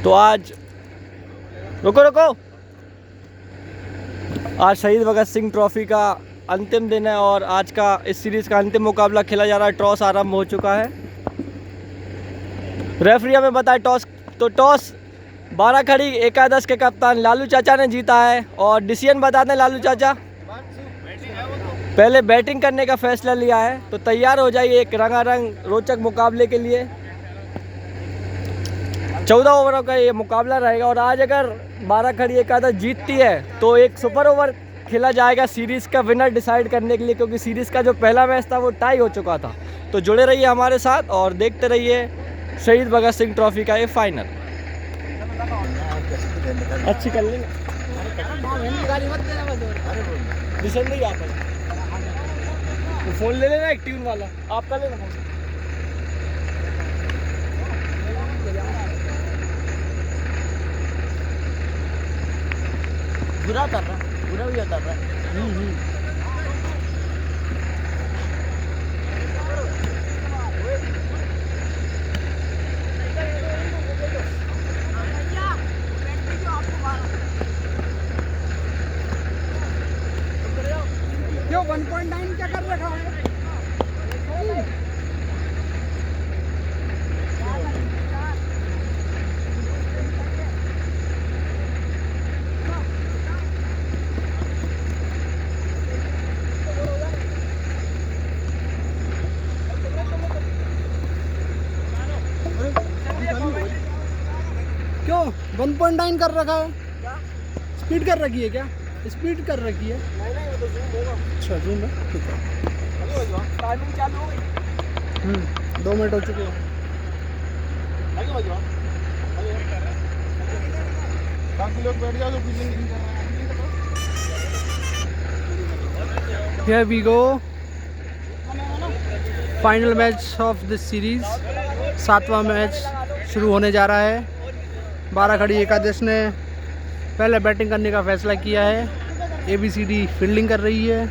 तो आज रुको रुको, आज शहीद भगत सिंह ट्रॉफी का अंतिम दिन है और आज का इस सीरीज़ का अंतिम मुकाबला खेला जा रहा है। टॉस आरंभ हो चुका है। रेफरी हमें बताए टॉस 12 खड़ी एकादश के कप्तान लालू चाचा ने जीता है। और डिसीजन बता दें लालू चाचा, पहले बैटिंग करने का फैसला लिया है, तो तैयार हो जाइए एक रंगारंग रोचक मुकाबले के लिए। 14 ओवरों का ये मुकाबला रहेगा और आज अगर 12 खड़ी एकादश जीतती है तो एक सुपर ओवर खेला जाएगा सीरीज़ का विनर डिसाइड करने के लिए, क्योंकि सीरीज़ का जो पहला मैच था वो टाई हो चुका था। तो जुड़े रहिए हमारे साथ और देखते रहिए शहीद भगत सिंह ट्रॉफी का ये फाइनल। अच्छी कर लेंगे, नहीं आता तो फोन ले लेना एक ट्यून वाला, आपका लेना फोन। बुरा उतर रहा, बुरा भी उतर रहा। क्यों 1.9 क्या कर रखा है? क्यों 1.9 कर रखा है? स्पीड कर रखी है क्या? स्पीड कर रखी है? नहीं वो तो जूम होगा। अच्छा जूम है, ठीक है। टाइमिंग चालू हो गई। 2 मिनट हो चुके हैं। बाकी लोग बैठ जाओ तो पीछे नहीं कर रहा है। Here we go. Final match of this series, 7वां मैच शुरू होने जा रहा है। 12 खड़ी एकादश ने पहले बैटिंग करने का फैसला किया है। ABCD फील्डिंग कर रही है,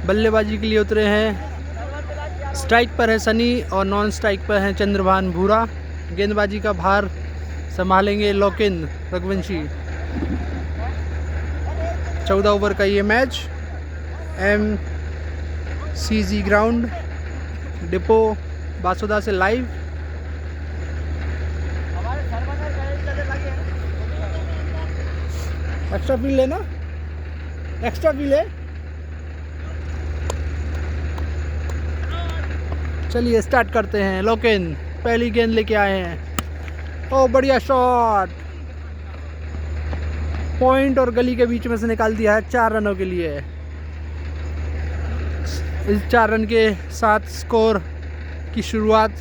बल्लेबाजी के लिए उतरे हैं। स्ट्राइक पर है सनी और नॉन स्ट्राइक पर है चंद्रभान भूरा। गेंदबाजी का भार संभालेंगे लोकिन रघुवंशी। 14 ओवर का ये match MCG ground depot Basuda से लाइव। एक्स्ट्रा फील लेना, एक्स्ट्रा फील है। चलिए स्टार्ट करते हैं। लोकिन पहली गेंद लेके आए हैं। ओ बढ़िया शॉट, पॉइंट और गली के बीच में से निकाल दिया है 4 रनों के लिए। इस 4 रन के साथ स्कोर की शुरुआत।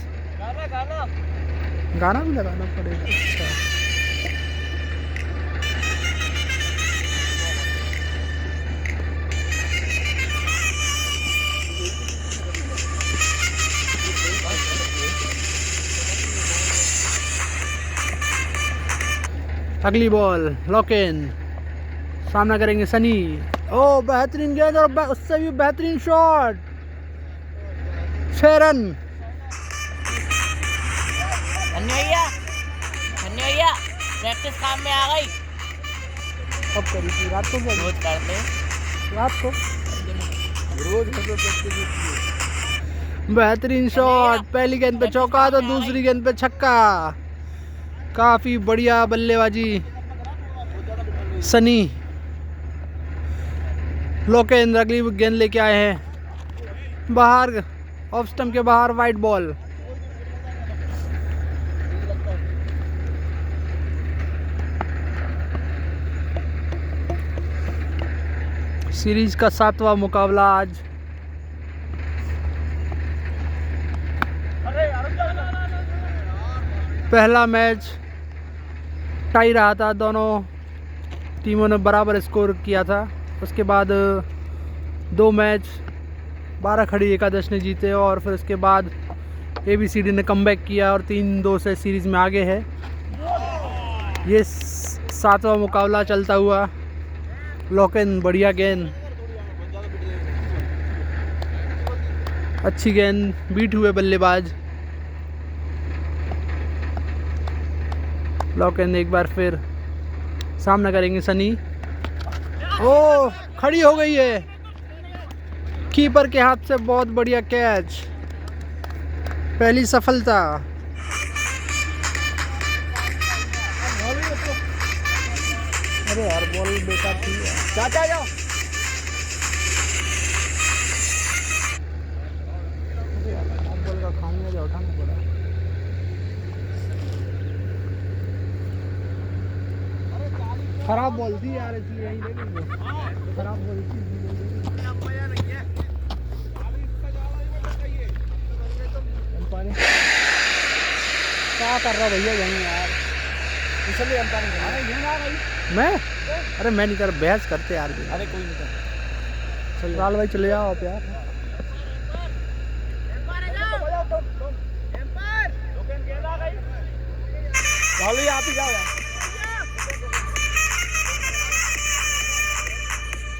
गाना भी लगाना पड़ेगा। अच्छा अगली बॉल लॉकिन, सामना करेंगे सनी। ओ बेहतरीन गेंद और उससे भी बेहतरीन शॉट। 6 रन। भैया प्रैक्टिस काम में आ गई। कब करी थी? रात को क्या? रोज करते रात को रोज मतलब प्रैक्टिस। बेहतरीन शॉट। पहली गेंद पे चौका तो दूसरी गेंद पे छक्का। काफ़ी बढ़िया बल्लेबाजी सनी। लोकेंद्र अगली गेंद लेके आए हैं बाहर, ऑफ स्टंप के बाहर, वाइड बॉल। सीरीज का 7वां मुकाबला आज। पहला मैच टाई रहा था, दोनों टीमों ने बराबर स्कोर किया था। उसके बाद 2 मैच 12 खड़ी एकादश ने जीते और फिर उसके बाद ABCD ने कमबैक किया और 3-2 से सीरीज़ में आगे है। ये 7वां मुकाबला चलता हुआ। लोकेन बढ़िया गेंद, अच्छी गेंद, बीट हुए बल्लेबाज। लॉकेंद एक बार फिर सामना करेंगे सनी। ओ खड़ी हो गई है, कीपर के हाथ से बहुत बढ़िया कैच, पहली सफलता। अरे यार बॉल बेकार थी। चाचा जाओ। बॉल का खामियाजा उठाना पड़ा। खराब बॉल थी यार, इसलिए यहीं देखेंगे। खराब बॉल थी। क्या कर रहा भैया यहीं यार? इसलिए अंपायरिंग कर रहा है। मैं अरे मैं नहीं कर, बहस करते यार। अरे कोई नहीं कर। लाल भाई चले जाओ आप यार। राहुल जी आप ही जाओ यार।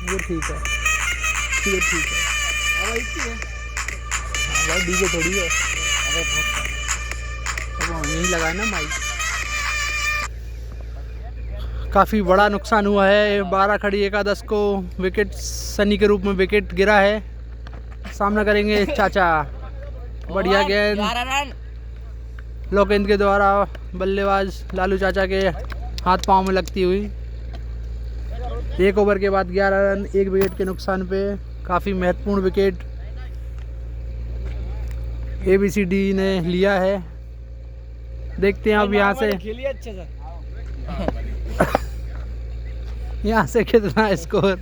ये ठीक है, ये ठीक है। अब इतनी है। हाँ भाई डीजे थोड़ी है। अरे बहुत अब यहीं लगाए ना माइक। काफ़ी बड़ा नुकसान हुआ है 12 खड़ी एकादश को। विकेट सनी के रूप में विकेट गिरा है। सामना करेंगे चाचा। बढ़िया गेंद 11 रन। लोकेंद्र के द्वारा बल्लेबाज लालू चाचा के हाथ पांव में लगती हुई। 1 ओवर के बाद 11 रन 1 विकेट के नुकसान पे। काफ़ी महत्वपूर्ण विकेट ABCD ने लिया है। देखते हैं अब यहाँ से खेलिए अच्छे से। यहाँ से कितना स्कोर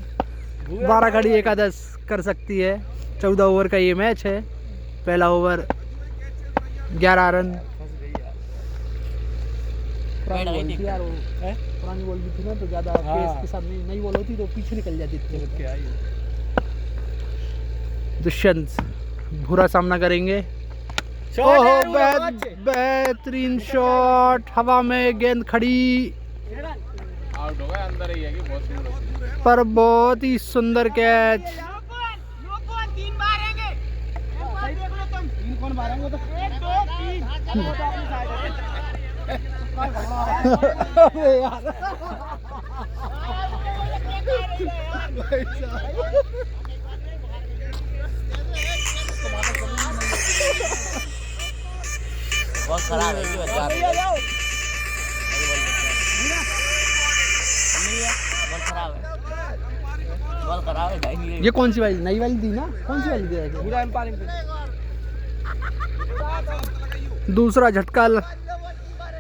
12 खड़ी एकादश कर सकती है। 14 ओवर का ये मैच है। पहला ओवर 11 रन। पुरानी बॉल थी यार वो, पुरानी बॉल भी थी ना, तो ज़्यादा पेस के साथ नई बॉल होती तो पीछे निकल जाती थी। दुष्यंत भूरा सामना करेंगे। ओहो बेहतरीन शॉट, हवा में गेंद खड़ी आउट हो गया, अंदर ही है कि बहुत पर बहुत ही सुंदर कैच। बहुत खराब है बहुत खराब है, बहुत खराब है भाई। ये कौन सी वाली, नई वाली थी ना? कौन सी वाली थी? पूरा अंपायरिंग पे। दूसरा झटका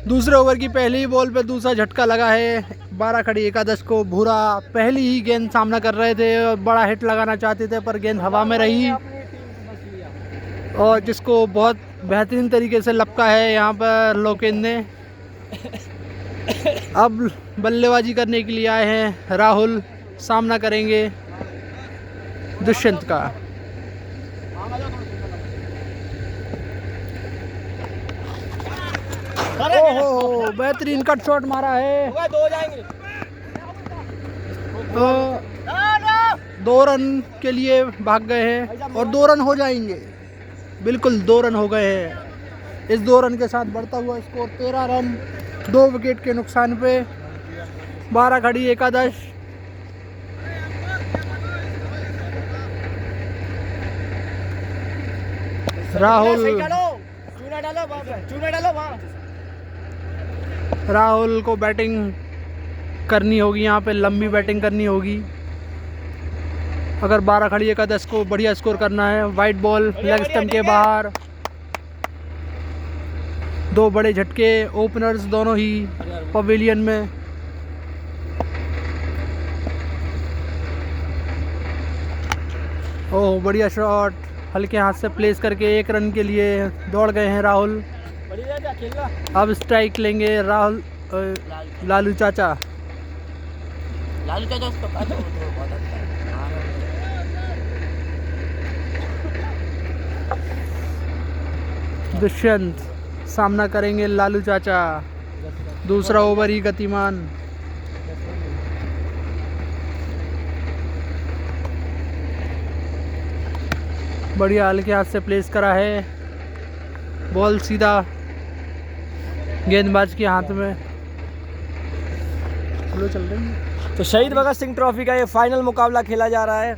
दूसरे ओवर की पहली ही बॉल पे दूसरा झटका लगा है 12 खड़ी एकादश को। भूरा पहली ही गेंद सामना कर रहे थे और बड़ा हिट लगाना चाहते थे, पर गेंद हवा में रही और जिसको बहुत बेहतरीन तरीके से लपका है यहाँ पर लोकेंद्र ने। अब बल्लेबाजी करने के लिए आए हैं राहुल। सामना करेंगे दुष्यंत का। ओहो बेहतरीन कट शॉट मारा है। 2 जाएंगे। 2 रन के लिए भाग गए हैं और 2 रन हो जाएंगे। बिल्कुल 2 रन हो गए हैं। इस 2 रन के साथ बढ़ता हुआ स्कोर 13 रन 2 विकेट के नुकसान पे 12 खड़ी एकादश। राहुल राहुल को बैटिंग करनी होगी, यहाँ पे लंबी बैटिंग करनी होगी अगर 12 खड़ी एकादश को बढ़िया स्कोर करना है। वाइट बॉल लेग स्टंप के बाहर। 2 बड़े झटके ओपनर्स दोनों ही पवेलियन में। ओह बढ़िया शॉट, हल्के हाथ से प्लेस करके 1 रन के लिए दौड़ गए हैं राहुल। अब स्ट्राइक लेंगे राहुल लालू चाचा। लालू चाचा उसको बहुत अच्छा है। दुष्यंत सामना करेंगे लालू चाचा। दूसरा ओवर ही गतिमान। बढ़िया हल्के हाथ से प्लेस करा है। बॉल सीधा गेंदबाज के हाथ में। स्लो चल रही है। तो शहीद भगत सिंह ट्रॉफी का ये फाइनल मुकाबला खेला जा रहा है।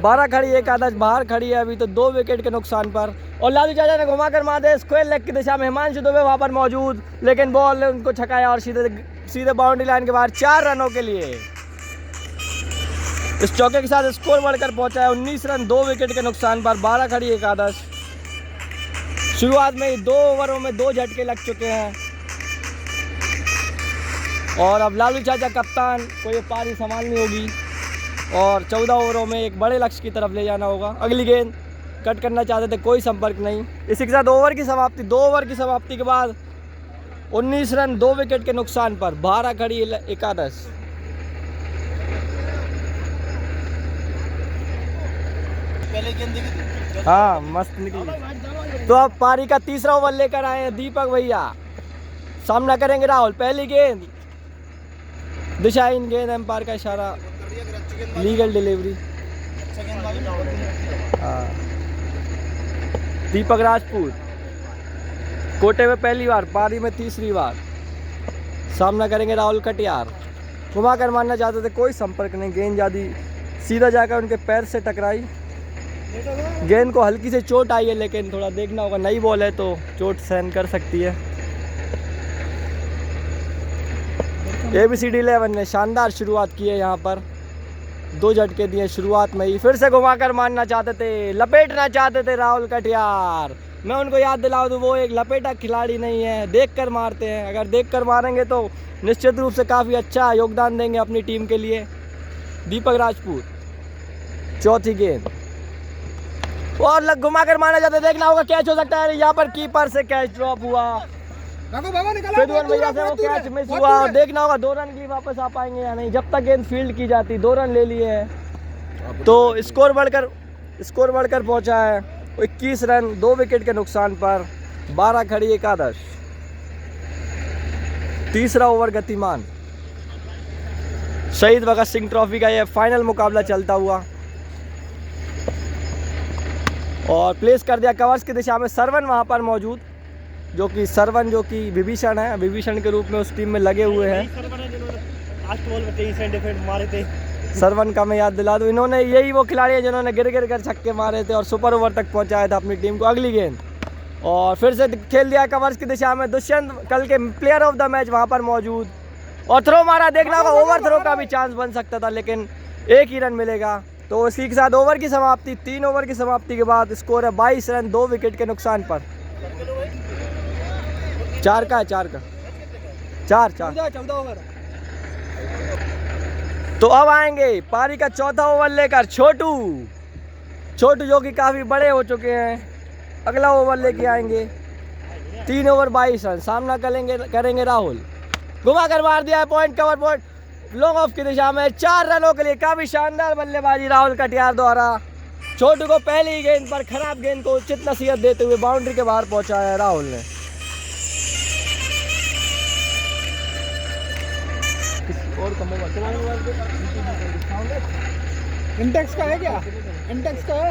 12 खड़ी एक आदर्श बाहर खड़ी है अभी तो 2 विकेट के नुकसान पर। और लालू चाचा ने घुमाकर मार दिया स्क्वायर लेग की दिशा में। हिमांशु दुबे वहां पर मौजूद, लेकिन बॉल ने उनको छकाया और सीधे बाउंड्री लाइन के बाहर 4 रनों के लिए। इस चौके के साथ स्कोर बढ़कर पहुंचा है 19 रन 2 विकेट के नुकसान पर। 12 खड़ी एक आदर्श। शुरुआत में ही 2 ओवरों में 2 झटके लग चुके हैं और अब लालू चाचा कप्तान को ये पारी संभालनी होगी और 14 ओवरों में एक बड़े लक्ष्य की तरफ ले जाना होगा। अगली गेंद कट करना चाहते थे, कोई संपर्क नहीं। इसी के साथ ओवर की समाप्ति। 2 ओवर की समाप्ति के बाद 19 रन 2 विकेट के नुकसान पर 12 खड़ी एकादश। हाँ मस्त निकली। तो अब पारी का तीसरा ओवर लेकर आए हैं दीपक भैया। सामना करेंगे राहुल। पहली गेंद दिशाहीन गेंद, एम्पायर का इशारा, लीगल डिलीवरी। हाँ दीपक राजपूत कोटे में पहली बार, पारी में तीसरी बार। सामना करेंगे राहुल कटियार। घुमा कर मारना चाहते थे, कोई संपर्क नहीं। गेंद ज्यादा सीधा जाकर उनके पैर से टकराई। गेंद को हल्की से चोट आई है, लेकिन थोड़ा देखना होगा, नई बॉल है तो चोट सहन कर सकती है। ABCD 11 ने शानदार शुरुआत की है यहाँ पर। 2 झटके दिए शुरुआत में ही। फिर से घुमाकर मारना चाहते थे, लपेटना चाहते थे राहुल कटियार। मैं उनको याद दिला दूँ, वो एक लपेटा खिलाड़ी नहीं है, देखकर मारते हैं। अगर देखकर मारेंगे तो निश्चित रूप से काफ़ी अच्छा योगदान देंगे अपनी टीम के लिए। दीपक राजपूत चौथी गेंद और घुमाकर मारना चाहते, देखना होगा कैच हो सकता है। यहाँ पर कीपर से कैच ड्रॉप हुआ। फिर भैया से वो कैच मिस हुआ और देखना होगा 2 रन के लिए वापस आ पाएंगे या नहीं। जब तक गेंद फील्ड की जाती, 2 रन ले लिए हैं तो स्कोर बढ़कर पहुंचा है 21 रन 2 विकेट के नुकसान पर। 12 खड़ी एकादश। तीसरा ओवर गतिमान। शहीद भगत सिंह ट्रॉफी का यह फाइनल मुकाबला चलता हुआ और प्लेस कर दिया कवर्स की दिशा में। सरवन वहां पर मौजूद, जो कि विभीषण है, विभीषण के रूप में उस टीम में लगे हुए हैं। सरवन का मैं याद दिला दूं, इन्होंने यही वो खिलाड़ी है जिन्होंने गिर कर छक्के मारे थे और सुपर ओवर तक पहुंचाया था अपनी टीम को। अगली गेंद और फिर से खेल दिया कवर्स की दिशा में। दुष्यंत कल के प्लेयर ऑफ द मैच वहां पर मौजूद और थ्रो मारा। देखना होगा ओवर थ्रो का भी चांस बन सकता था, लेकिन 1 ही रन मिलेगा। तो इसी के साथ ओवर की समाप्ति। 3 ओवर की समाप्ति के बाद स्कोर है 22 रन 2 विकेट के नुकसान पर। 4 का 14 ओवर। तो अब आएंगे पारी का चौथा ओवर लेकर छोटू जो कि काफी बड़े हो चुके हैं। अगला ओवर लेके आएंगे। 3 ओवर 22 रन। सामना करेंगे राहुल। घुमा कर मार दिया है, point cover point long off की दिशा में। 4 रनों के लिए काफी शानदार बल्लेबाजी राहुल कटियार द्वारा। छोटू को पहली गेंद पर खराब गेंद को उचित नसीहत देते हुए बाउंड्री के बाहर पहुंचाया है राहुल ने। और इंटेक्स का है क्या? इंटेक्स का है।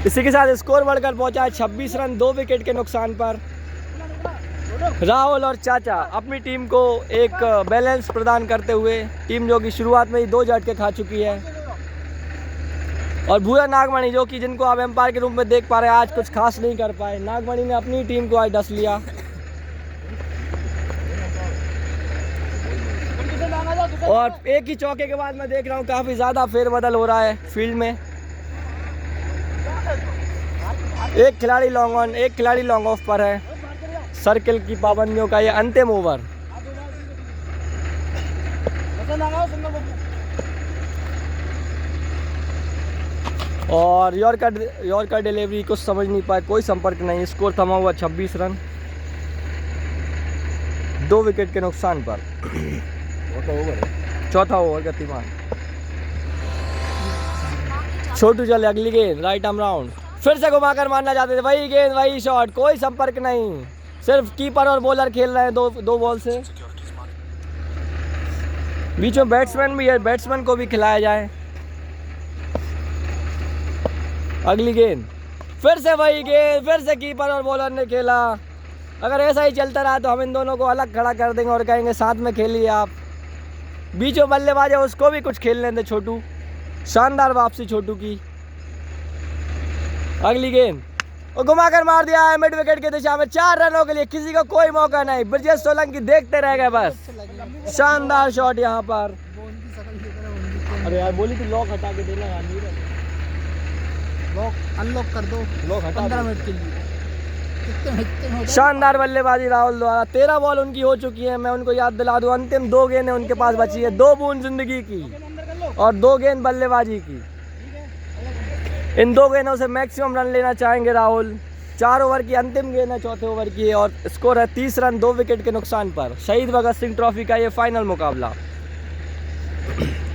इसी के साथ स्कोर बढ़कर पहुंचा है 26 रन 2 विकेट के नुकसान पर। राहुल और चाचा अपनी टीम को एक बैलेंस प्रदान करते हुए, टीम जो कि शुरुआत में ही 2 झटके खा चुकी है। और भूया नागमणि जो कि जिनको आप एम्पायर के रूप में देख पा रहे हैं, आज कुछ खास नहीं कर पाए। नागमणि ने अपनी टीम को आज डस लिया। और एक ही चौके के बाद मैं देख रहा हूँ काफी ज्यादा फेरबदल हो रहा है फील्ड में। एक खिलाड़ी लॉन्ग ऑन, एक खिलाड़ी लॉन्ग ऑफ पर है। सर्किल की पाबंदियों का ये अंतिम ओवर। और यॉर्कर डिलीवरी कुछ समझ नहीं पाए, कोई संपर्क नहीं। स्कोर थमा हुआ 26 रन 2 विकेट के नुकसान पर। चौथा ओवर गतिमान। छोटू चले अगली गेंद, राइट आर्म राउंड। फिर से घुमाकर मारना चाहते थे, वही गेंद वही शॉट, कोई संपर्क नहीं। सिर्फ कीपर और बॉलर खेल रहे हैं दो बॉल से। बीच में बैट्समैन भी है, बैट्समैन को भी खिलाया जाए। अगली गेंद, फिर से वही गेंद, फिर से कीपर और बॉलर ने खेला अगर ऐसा ही चलता रहा तो हम इन दोनों को अलग खड़ा कर देंगे और कहेंगे साथ में खेलिए आप। बीचों बल्लेबाज है उसको भी कुछ खेलने दे छोटू। शानदार वापसी छोटू की। अगली गेंद और घुमाकर मार दिया है मिड विकेट की दिशा में। 4 रनों के लिए किसी को कोई मौका नहीं। ब्रजेश सोलंकी देखते रह गए बस। शानदार शॉट यहाँ पर। अरे यार बोली थी लॉक हटा के देना यार। लॉक अनलॉक कर दो। लॉक हटा 15 मिनट के लिए। शानदार बल्लेबाजी राहुल द्वारा। 13 बॉल उनकी हो चुकी है। मैं उनको याद दिला दूं अंतिम 2 गेंदें उनके पास बची है। 2 बूंद जिंदगी की और 2 गेंद बल्लेबाजी की। इन 2 गेंदों से मैक्सिमम रन लेना चाहेंगे राहुल। 4 ओवर की अंतिम गेंद है, चौथे ओवर की है और स्कोर है 30 रन 2 विकेट के नुकसान पर। शहीद भगत सिंह ट्रॉफी का ये फाइनल मुकाबला।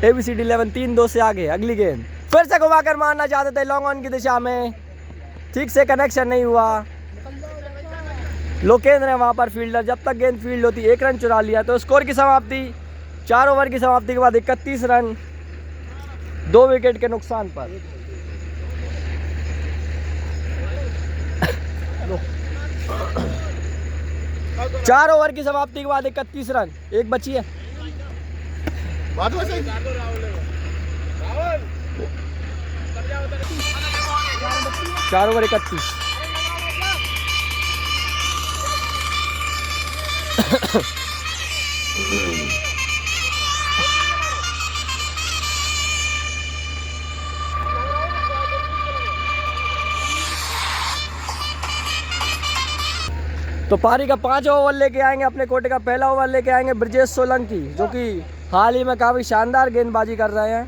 ABCD 11 3-2 से आगे। अगली गेंद फिर से घुमाकर मारना चाहते थे लॉन्ग ऑन की दिशा में। ठीक से कनेक्शन नहीं हुआ। लोकेंद्र है वहाँ पर फील्डर। जब तक गेंद फील्ड होती 1 रन चुरा लिया। तो स्कोर की समाप्ति 4 ओवर की समाप्ति के बाद 31 रन 2 विकेट के नुकसान पर। 4 ओवर की समाप्ति के बाद 31 रन। एक बची है। 4 ओवर 31। तो पारी का 5वां ओवर लेके आएंगे। अपने कोटे का पहला ओवर लेके आएंगे ब्रजेश सोलंकी, जो कि हाल ही में काफ़ी शानदार गेंदबाजी कर रहे हैं।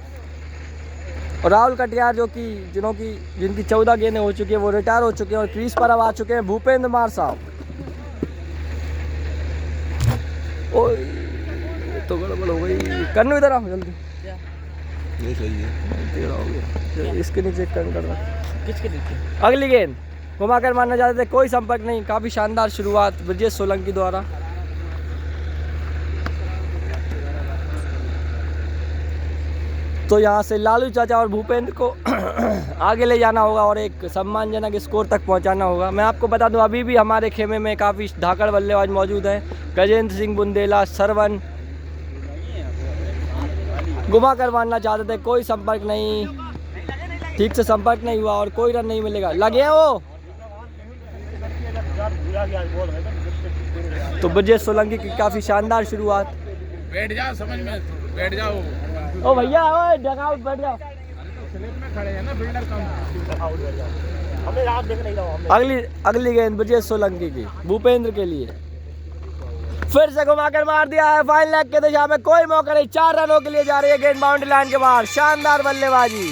और राहुल कटियार जो कि जिनकी 14 गेंदें हो चुकी है, वो रिटायर हो चुके हैं और क्रीज पर अब आ चुके हैं भूपेंद्र मार साहब। ओए तो गड़बड़ हो गई। कन्नू इधर आओ जल्दी। ये सही है। इसके नीचे कर रहा। किसके नीचे? अगली गेंद घुमाकर मारना चाहते थे, कोई संपर्क नहीं। काफ़ी शानदार शुरुआत ब्रजेश सोलंकी द्वारा। तो यहाँ से लालू चाचा और भूपेंद्र को आगे ले जाना होगा और एक सम्मानजनक स्कोर तक पहुँचाना होगा। मैं आपको बता दूं अभी भी हमारे खेमे में काफ़ी धाकड़ बल्लेबाज मौजूद हैं। गजेंद्र सिंह बुंदेला, सरवन। घुमा कर मारना चाहते थे, कोई संपर्क नहीं। ठीक से संपर्क नहीं हुआ और कोई रन नहीं मिलेगा। लगे वो तो ब्रजेश सोलंकी की काफ़ी शानदार शुरुआत। बैठ जाओ, समझ में बैठ जाओ। ओ भैया ओए डगआउट बैठ जाओ। स्लिप में खड़े हैं ना फील्डर कम। अगली गेंद ब्रजेश सोलंकी की भूपेंद्र के लिए। फिर से घुमाकर मार दिया है फाइन लेग के दिशा में। कोई मौका नहीं। 4 रनों के लिए जा रही है गेंद बाउंड्री लाइन के बाहर। शानदार बल्लेबाजी।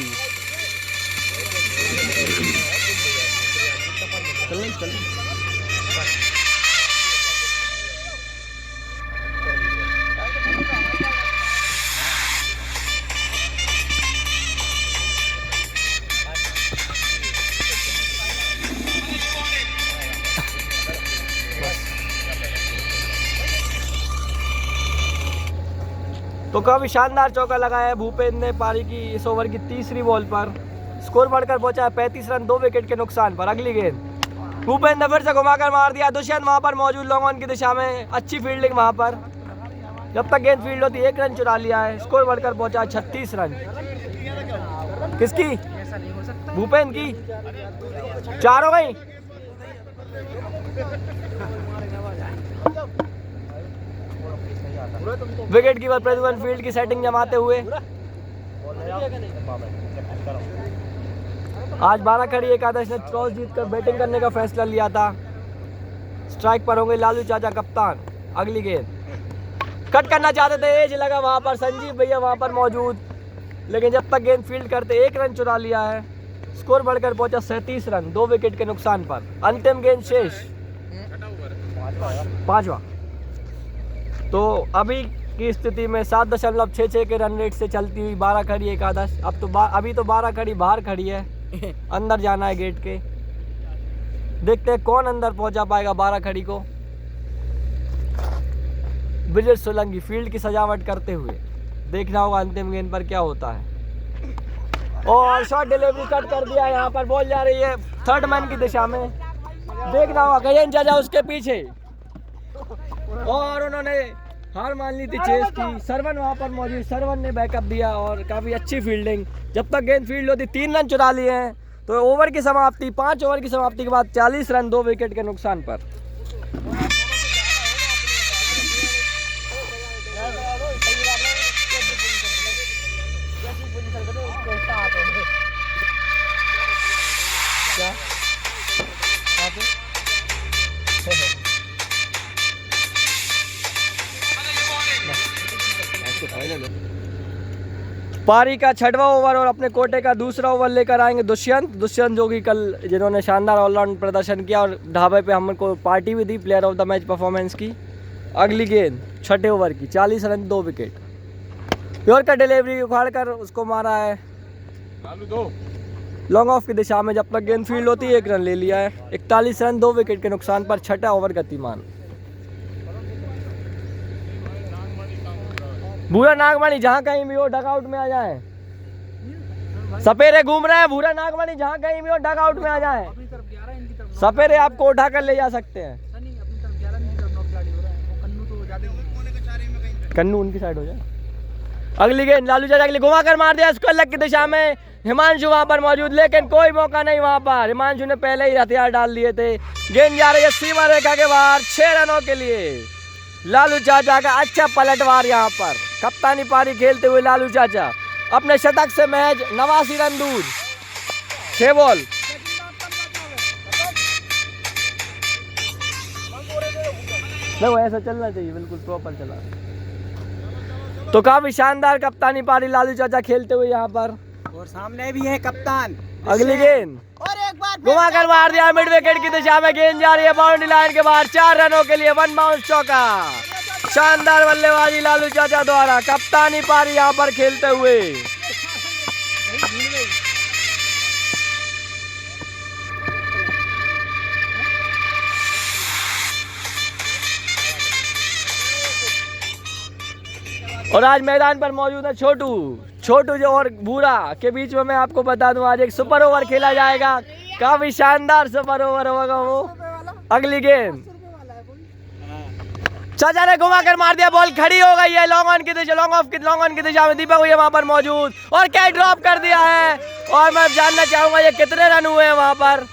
तो काफ़ी शानदार चौका लगाया है भूपेंद्र ने पारी की इस ओवर की 3री बॉल पर। स्कोर बढ़कर पहुंचा है 35 रन 2 विकेट के नुकसान पर। अगली गेंद भूपेंद्र फिर से घुमाकर मार दिया। दुष्यंत वहां पर मौजूद लॉन्ग ऑन की दिशा में। अच्छी फील्डिंग वहां पर। जब तक गेंद फील्ड होती 1 रन चुरा लिया है। स्कोर बढ़कर पहुंचा है 36 रन। किसकी? भूपेंद्र की 4 हो गई। विकेट कीपर प्रज्वल फील्ड की सेटिंग जमाते हुए। आज 12 खड़ी एकादश ने टॉस जीतकर बैटिंग करने का फैसला लिया था। स्ट्राइक पर होंगे लालू चाचा कप्तान। अगली गेंद कट करना चाहते थे, एज लगा वहां पर। संजीव भैया वहां पर मौजूद, लेकिन जब तक गेंद फील्ड करते 1 रन चुरा लिया है। स्कोर बढ़कर पहुंचा 37 रन 2 विकेट के नुकसान पर। अंतिम गेंद शेष 5वां। तो अभी की स्थिति में 7.66 के रन रेट से चलती हुई 12 खड़ी एकादश। अभी तो 12 खड़ी बाहर खड़ी है। अंदर जाना है गेट के। देखते हैं कौन अंदर पहुंचा पाएगा 12 खड़ी को। ब्रजेश सोलंकी फील्ड की सजावट करते हुए। देखना होगा अंतिम गेंद पर क्या होता है। और शॉट डिलीवरी कट कर दिया। यहाँ पर बॉल जा रही है 3rd मैन की दिशा में। देखना होगा गजेंद्र चाचा उसके पीछे, और उन्होंने हार मान ली थी चेस की। सरवन वहां पर मौजूद, सरवन ने बैकअप दिया और काफी अच्छी फील्डिंग। जब तक गेंद फील्ड होती 3 रन चुरा लिए हैं। तो ओवर की समाप्ति, 5 ओवर की समाप्ति के बाद 40 रन 2 विकेट के नुकसान पर। पारी का 6वां ओवर और अपने कोटे का दूसरा ओवर लेकर आएंगे दुष्यंत जो कि कल जिन्होंने शानदार ऑलराउंड प्रदर्शन किया और ढाबे पे हमको पार्टी भी दी player of the match performance की। अगली गेंद 6ठे ओवर की, 40 रन 2 विकेट। प्योर का डिलीवरी उखाड़ कर उसको मारा है लॉन्ग ऑफ की दिशा में। जब तक गेंद फील्ड होती है 1 रन ले लिया है। 41 रन 2 विकेट के नुकसान पर 6ठा ओवर गतिमान। भूरा नागमणि जहां कहीं भी हो डगआउट में आ जाए। सपेरे घूम रहे हैं, भूरा नागमणि जहां कहीं भी हो डगआउट में आ जाए। सपेरे आपको उठा कर ले जा सकते हैं। कन्नू उनकी साइड हो जाए। अगली गेंद लालू चाचा अगली घुमा कर मार दिया इसको अलग की दिशा में। हिमांशु वहां पर मौजूद, लेकिन कोई मौका नहीं वहां पर। हिमांशु ने पहले ही हथियार डाल दिए थे। गेंद जा रही है सीमा रेखा के बाहर 6 रनों के लिए। लालू चाचा का अच्छा पलटवार यहाँ पर। कप्तानी पारी खेलते हुए लालू चाचा अपने शतक से महज 89 रन दूर। 6 बॉल। देखो ऐसा चलना चाहिए, बिल्कुल प्रॉपर चला। तो काफी शानदार कप्तानी पारी लालू चाचा खेलते हुए यहाँ पर। और सामने भी है कप्तान। अगली गेंद और एक बार घुमा कर मार दिया मिड विकेट की दिशा में। गेंद जा रही है बाउंड्री लाइन के बाहर 4 रनों के लिए। 1 बाउंस चौका। शानदार बल्लेबाजी लालू चाचा द्वारा। कप्तानी पारी यहाँ पर खेलते हुए। और आज मैदान पर मौजूद है छोटू जो और भूरा के बीच में मैं आपको बता दूं आज एक सुपर ओवर खेला जाएगा। काफी शानदार सुपर ओवर होगा वो। अगली गेंद चाचा ने घुमा कर मार दिया, बॉल खड़ी हो गई है लॉन्ग ऑन की दिशा में। दीपक भैया वहां पर मौजूद और कैच ड्रॉप कर दिया है। और मैं जानना चाहूंगा ये कितने रन हुए हैं वहां पर।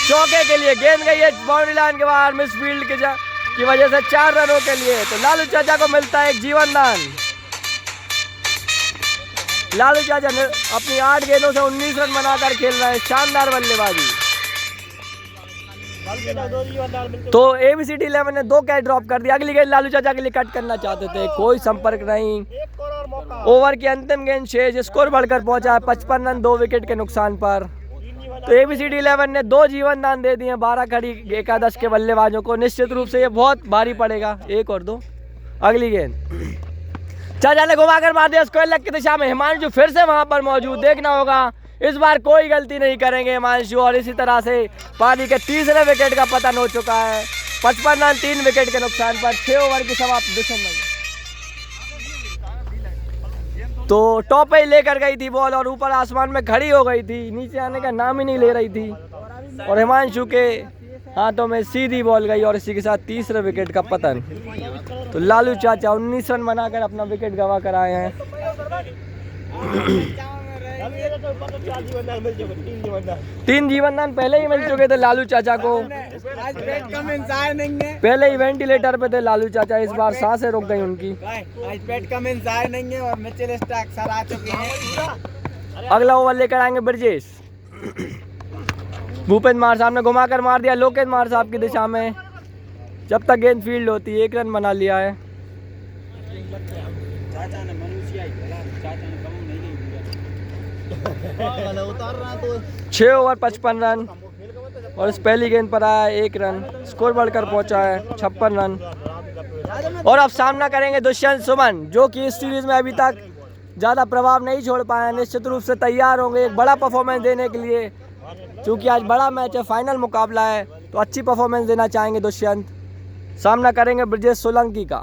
चौके के लिए गेंद गई है बाउंड्री लाइन के बाहर मिस फील्ड की वजह से 4 रनों के लिए। तो लालू चाचा को मिलता है एक जीवन दान। लालू चाचा ने अपनी 8 गेंदों से 19 रन बनाकर खेल रहे हैं। शानदार बल्लेबाजी। तो ABCD 11 ने 2 कैच ड्रॉप कर दिया। अगली गेंद लालू चाचा के लिए कट करना चाहते थे, कोई संपर्क नहीं। ओवर की अंतिम गेंद 6, स्कोर बढ़कर पहुंचा है 55 रन 2 विकेट के नुकसान पर। तो ABCD 11 ने 2 जीवन दान दे दिए 12 खड़ी एकादश के बल्लेबाजों को। निश्चित रूप से ये बहुत भारी पड़ेगा। 1 और 2। अगली गेंद चाचा ने घुमा कर मार दिया इसको अलग की दिशा में। हिमांशु फिर से वहां पर मौजूद। देखना होगा इस बार कोई गलती नहीं करेंगे हिमांशु। और इसी तरह से पारी के 3रे विकेट का पतन हो चुका है। 55 रन 3 विकेट के नुकसान पर। 6 ओवर की समाप्ति। तो टॉप पे लेकर गई थी बॉल और ऊपर आसमान में खड़ी हो गई थी, नीचे आने का नाम ही नहीं ले रही थी। और हिमांशु के हाथों में सीधी बॉल गई और इसी के साथ 3रे विकेट का पतन। तो लालू चाचा 19 रन बनाकर अपना विकेट गंवा कर आए हैं। 3 जीवन दान पहले ही मिल चुके थे लालू चाचा को। आज पेट कम इंतजार नहीं है। पहले ही वेंटिलेटर पे थे लालू चाचा। इस बार सांसें रुक गई उनकी। आज पेट कम इंतजार नहीं है और मिचेल स्टार्क सर आ चुके हैं। अगला ओवर लेकर आएंगे ब्रजेश। भूपेंद्र मार साहब ने घुमा कर मार दिया लोकेश मार साहब की दिशा में। जब तक गेंद फील्ड होती है 1 रन बना लिया है। 6 ओवर 55 रन और इस पहली गेंद पर आया 1 रन। स्कोर बढ़कर पहुंचा है 56 रन। और अब सामना करेंगे दुष्यंत सुमन जो कि इस सीरीज में अभी तक ज़्यादा प्रभाव नहीं छोड़ पाए। निश्चित रूप से तैयार होंगे एक बड़ा परफॉर्मेंस देने के लिए। क्योंकि आज बड़ा मैच है, फाइनल मुकाबला है, तो अच्छी परफॉर्मेंस देना चाहेंगे दुष्यंत। सामना करेंगे ब्रजेश सोलंकी का।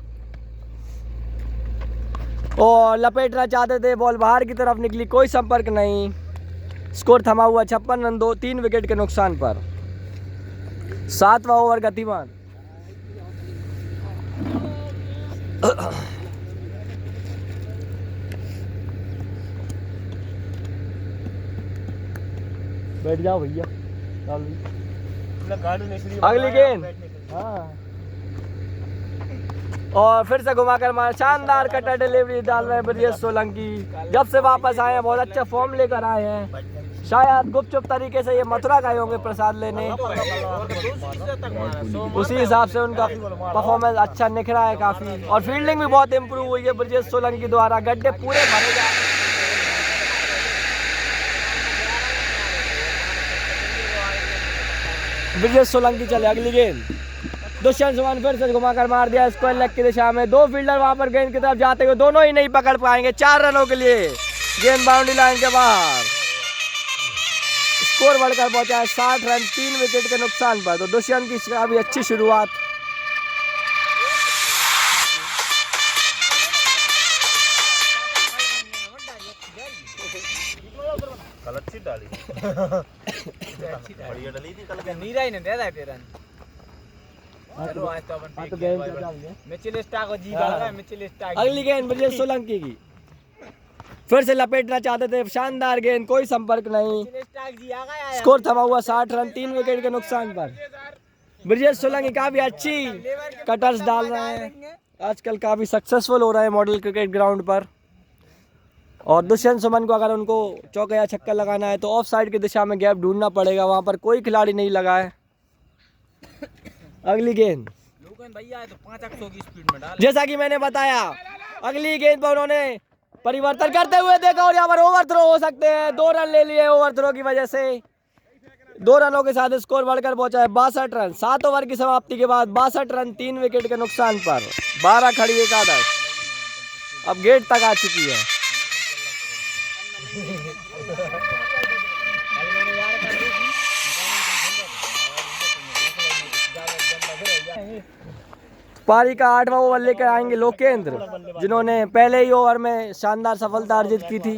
और लपेटना चाहते थे, बॉल बाहर की तरफ निकली, कोई संपर्क नहीं। स्कोर थमा हुआ 56 रन 3 विकेट के नुकसान पर। 7वां ओवर गतिमान। बैठ जाओ भैया। अगली गेंद। हाँ, और फिर से घुमाकर मार, शानदार कटर डिलीवरी डाल रहे हैं ब्रजेश सोलंकी। जब से वापस आए हैं बहुत अच्छा फॉर्म लेकर आए हैं। शायद गुपचुप तरीके से ये मथुरा गए होंगे प्रसाद लेने, उसी हिसाब से उनका परफॉर्मेंस अच्छा निखरा है काफी। और फील्डिंग भी बहुत इंप्रूव हुई है ब्रजेश सोलंकी द्वारा। गड्ढे पूरे भरे जा रहे हैं। ब्रजेश सोलंकी चले अगली गेंद। दुष्यंत सुमन फिर से घुमाकर मार दिया स्क्वायर लेग की दिशा में। 2 फील्डर वहां पर गेंद की तरफ जाते हुए दोनों ही नहीं पकड़ पाएंगे। 4 रनों के लिए गेंद बाउंड्री लाइन के बाहर। स्कोर बढ़कर पहुंचा है 60 रन 3 विकेट के नुकसान पर। तो दुष्यंत की काफी अच्छी शुरुआत। नीरा ही नहीं दे रहा है रन। अगली गेंद ब्रजेश सोलंकी की। फिर से लपेटना चाहते थे, शानदार गेंद, कोई संपर्क नहीं। स्कोर थमा हुआ 60 रन 3 विकेट के नुकसान पर। ब्रजेश सोलंकी काफी अच्छी कटर्स डाल रहे हैं, आजकल काफी सक्सेसफुल हो रहे हैं मॉडल क्रिकेट ग्राउंड पर। और दुष्यंत सुमन को अगर उनको चौका या छक्का लगाना है तो ऑफ साइड की दिशा में गैप ढूंढना पड़ेगा, वहां पर कोई खिलाड़ी नहीं लगा है। अगली गेंद भैया तो 500 की स्पीड में डाल। जैसा कि मैंने बताया, अगली गेंद पर उन्होंने परिवर्तन करते हुए देखा और यहाँ पर ओवर थ्रो हो सकते हैं। 2 रन ले लिए ओवर थ्रो की वजह से। 2 रनों के साथ स्कोर बढ़कर पहुंचा है 62 रन। 7 ओवर की समाप्ति के बाद 62 रन 3 विकेट के नुकसान पर। 12 खड़ी एकादश अब गेट तक आ चुकी है। पारी का 8वां ओवर लेकर आएंगे लोकेंद्र, जिन्होंने पहले ही ओवर में शानदार सफलता अर्जित की थी।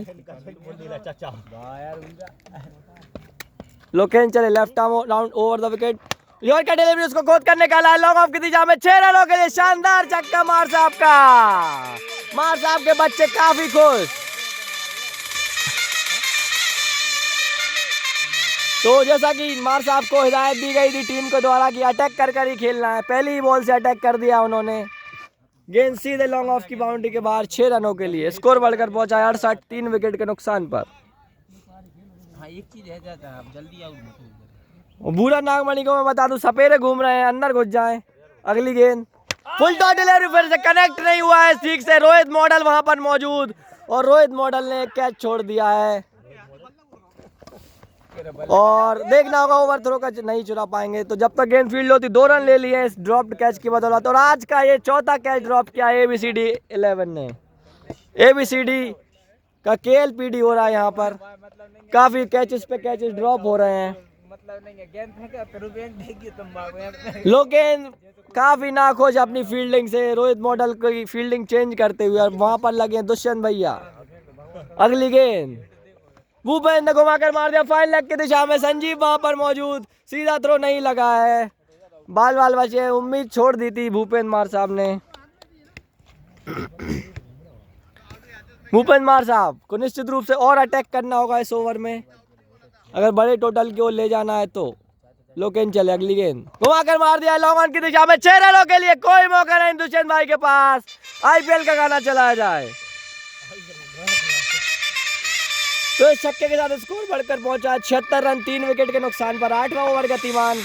लोकेंद्र चले left arm round over the wicket. Yorker delivery उसको गोद करने का लॉन्ग ऑफ की दिशा में 6 रनों के लिए शानदार छक्का मार साहब का। मार साहब के बच्चे काफी खुश। तो जैसा कि मार साहब को हिदायत दी गई थी टीम को द्वारा कि अटैक कर ही खेलना है, पहली ही बॉल से अटैक कर दिया उन्होंने। गेंद सीधे लॉन्ग ऑफ की बाउंड्री के बाहर 6 रनों के लिए। स्कोर बढ़कर पहुंचा है 68 3 विकेट के नुकसान पर। हाँ, एक चीज रह जाता है, आप जल्दी आउट। बूढ़ा नागमणि को मैं बता दूं सपेरे घूम रहे हैं, अंदर घुस जाएं। अगली गेंद फुल टॉस डिलीवरी फिर से कनेक्ट नहीं हुआ है ठीक से। रोहित मॉडल वहां पर मौजूद और रोहित मॉडल ने कैच छोड़ दिया है। और देखना होगा ओवर थ्रो का नहीं चुरा पाएंगे। तो जब तक गेंद फील्ड होती 2 रन ले लिए इस ड्रॉप्ड कैच की बदौलत। और आज का ये 4था कैच ड्रॉप किया ABCD 11 ने। ABCD का KLPD हो रहा है यहाँ पर। काफी कैचेस पे कैचेस ड्रॉप हो रहे हैं। मतलब नहीं है, गेंद फेंके तो रुपये देगी तुम भागो। लोकेंद्र काफी नाखुश अपनी फील्डिंग से, रोहित मॉडल की फील्डिंग चेंज करते हुए। और वहां पर लगे दुष्यंत भैया। अगली गेंद भूपेंद्र ने घुमाकर मार दिया फाइन लेग की दिशा में। संजीव वहां पर मौजूद, सीधा थ्रो नहीं लगा है। बाल बचे, उम्मीद छोड़ दी थी भूपेंद्र मार साहब ने। भूपेंद्र मार साहब को निश्चित रूप से और अटैक करना होगा इस ओवर में, अगर बड़े टोटल की ओर ले जाना है तो। लोकेंद्र चले अगली गेंद घुमाकर मार दिया लॉन्ग ऑन की दिशा में। 6 रनों के लिए कोई मौका नहीं दुष्यंत भाई के पास। IPL का गाना चलाया जाए। तो इस छक्के के साथ स्कोर बढ़कर पहुंचा है 76 रन 3 विकेट के नुकसान पर। 8वां ओवर गतिमान।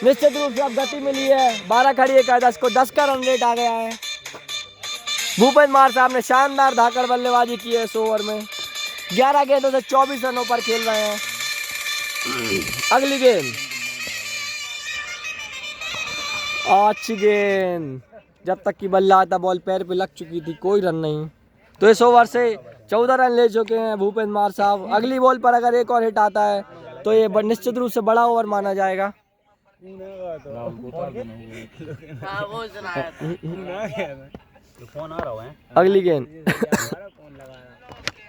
निश्चित रूप से अब गति मिली है। 12 खड़ी एकादश को 10 का रन रेट आ गया है। भूपेंद्र मार साहब ने शानदार धाकड़ बल्लेबाजी की है इस ओवर में। 11 गेंदों से 24 रनों पर खेल रहे हैं। अगली गेंद अच्छी गेंद, जब तक कि बल्ला आता बॉल पैर पे लग चुकी थी, कोई रन नहीं। तो इस ओवर से 14 रन ले चुके हैं भूपेंद्र मार साहब। अगली बॉल पर अगर एक और हिट आता है तो ये निश्चित रूप से बड़ा ओवर माना जाएगा। अगली गेंद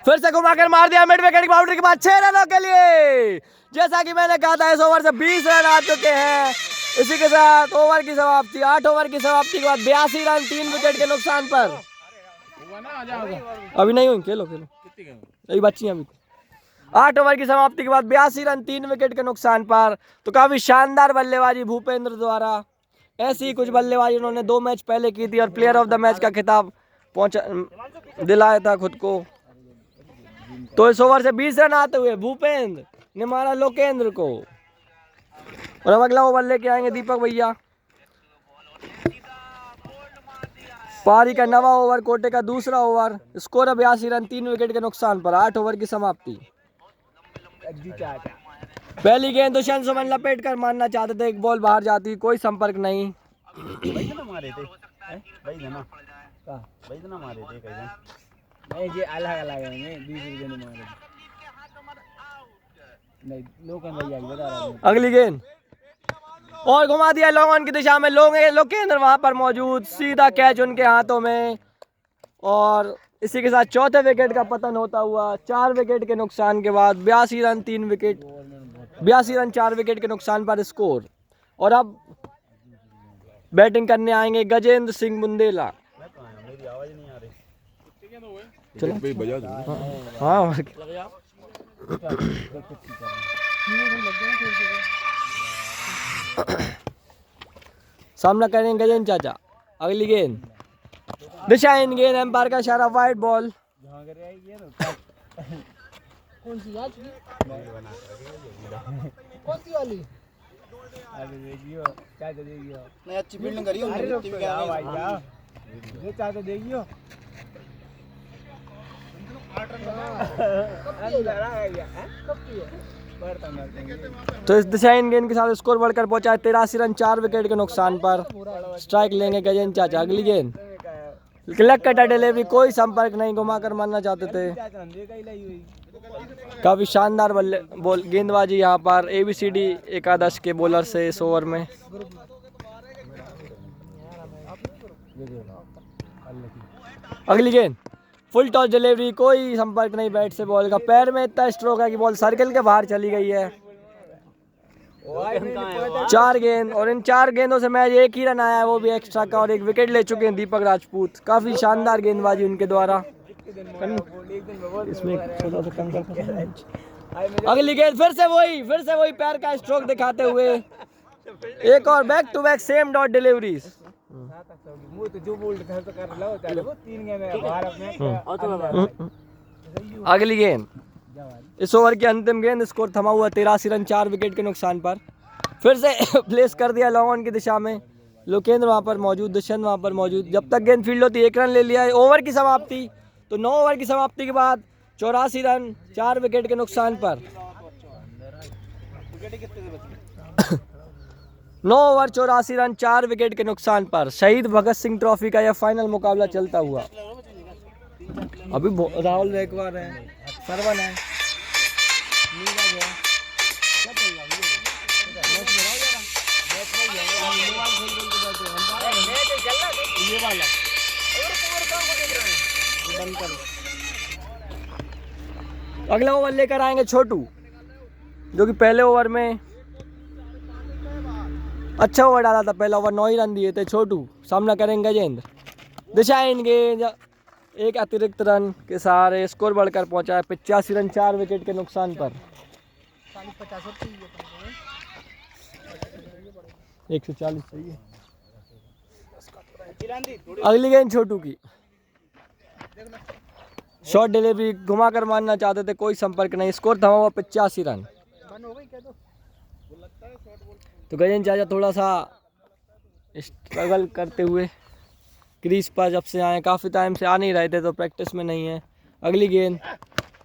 फिर से घुमाकर मार दिया मिड विकेट की बाउंड्री के बाद 6 रनों के लिए। जैसा कि मैंने कहा था इस ओवर से 20 रन आ चुके हैं। इसी के साथ ओवर की समाप्ति। 8 ओवर की समाप्ति के बाद 82 रन 3 विकेट के नुकसान पर। हुआ ना, आ जाओ अभी नहीं हुई, खेलो खेलो, यही बच्ची हैं अभी। 8 ओवर की समाप्ति के बाद 82 रन 3 विकेट के नुकसान पर। तो काफी शानदार बल्लेबाजी भूपेंद्र द्वारा। ऐसी ही कुछ बल्लेबाजी उन्होंने 2 मैच पहले की थी और प्लेयर ऑफ द मैच का खिताब दिलाया था खुद को। तो इस ओवर से 20 रन आते हुए भूपेंद्र ने मारा लोकेंद्र को। और अब अगला ओवर लेके आएंगे दीपक भैया। पारी का 9वां ओवर, कोटे का दूसरा ओवर। स्कोर है 82 रन 3 विकेट के नुकसान पर। 8 ओवर की समाप्ति। पहली गेंद दुष्यंत सुमन लपेट कर मारना चाहते थे, एक बॉल बाहर जाती, कोई संपर्क नहीं। नहीं जी, अलग अलग है, 20 गेंद मारे नहीं, लोकन भैया की बता रहा हूं। अगली गेंद और घुमा दिया लॉन्ग ऑन की दिशा में। लोकेंद्र वहां पर मौजूद, सीधा कैच उनके हाथों में। और इसी के साथ चौथे विकेट का पतन होता हुआ 4 विकेट के नुकसान के बाद 82 रन 3 विकेट 82 रन 4 विकेट के नुकसान पर स्कोर। और अब बैटिंग करने आएंगे गजेंद्र सिंह बुंदेला। चलो हाँ, सामना करेंगे गजेंद्र चाचा। अगली गेंद दिशा इन गेंद, एम्पायर का इशारा, वाइड बॉल। कौन सी आज की? कौन सी वाली? अरे देखियो, चाचा देखियो, नहीं अच्छी फील्डिंग करी अरे रुक जाओ भाई जाओ, ये चाचा देखियो अंदर आ गया। कब की है? तो इस दिशा इन गेंद के साथ स्कोर बढ़कर पहुंचा है 83 रन 4 विकेट के नुकसान पर। स्ट्राइक लेंगे गजेंद्र चाचा। अगली गेंद क्लक कटा डिलीवरी, कोई संपर्क नहीं, घुमाकर मारना चाहते थे। काफी शानदार बॉल गेंदबाजी यहाँ पर ABCD एकादश के बॉलर से इस ओवर में। अगली गेंद फुल टॉस डिलीवरी, कोई संपर्क नहीं बैट से बॉल का। पैर में इतना स्ट्रोक है कि बॉल सर्कल के बाहर चली गई है। 4 गेंद और इन 4 गेंदों से मैच 1 ही रन आया है, वो भी एक्स्ट्रा का। और 1 विकेट ले चुके हैं दीपक राजपूत। काफी शानदार गेंदबाजी उनके द्वारा। इसमें थोड़ा सा कम कर। अगली गेंद फिर से वही पैर का स्ट्रोक दिखाते हुए एक और back to back same dot deliveries. वो तो जो बोल्ड था तो कर लो, चलो वो 3 गेंद है बाहर अपने। अगली गेंद इस ओवर की अंतिम गेंद, स्कोर थमा हुआ 83 रन 4 विकेट के नुकसान पर। फिर से प्लेस कर दिया लॉन्ग ऑन की दिशा में। लोकेंद्र वहां पर मौजूद, दुष्यंत वहां पर मौजूद। जब तक गेंद फील्ड होती 1 रन ले लिया है। ओवर की समाप्ति। तो 9 ओवर की समाप्ति के बाद 84 रन 4 विकेट के नुकसान पर 9 ओवर 84 रन 4 विकेट के नुकसान पर शहीद भगत सिंह ट्रॉफी का यह फाइनल मुकाबला चलता हुआ। अभी राहुल रेकवार है, सरवन है, नीरज है। अगला ओवर लेकर आएंगे छोटू, जो कि पहले ओवर में अच्छा ओवर डाला था। पहला ओवर 9 ही रन दिए थे। छोटू सामना करेंगे गजेंद्र। दिशा इन गेंद, एक अतिरिक्त रन के सहारे स्कोर बढ़कर पहुंचा है 85 रन 4 विकेट के नुकसान पर। 140 सही है। अगली गेंद छोटू की, शॉर्ट डिलीवरी, घुमाकर मारना चाहते थे, कोई संपर्क नहीं। स्कोर थमा हुआ 85 रन। तो गजेंद्र चाचा थोड़ा सा स्ट्रगल करते हुए क्रीज पर जब से आए, काफ़ी टाइम से आ नहीं रहे थे, तो प्रैक्टिस में नहीं है। अगली गेंद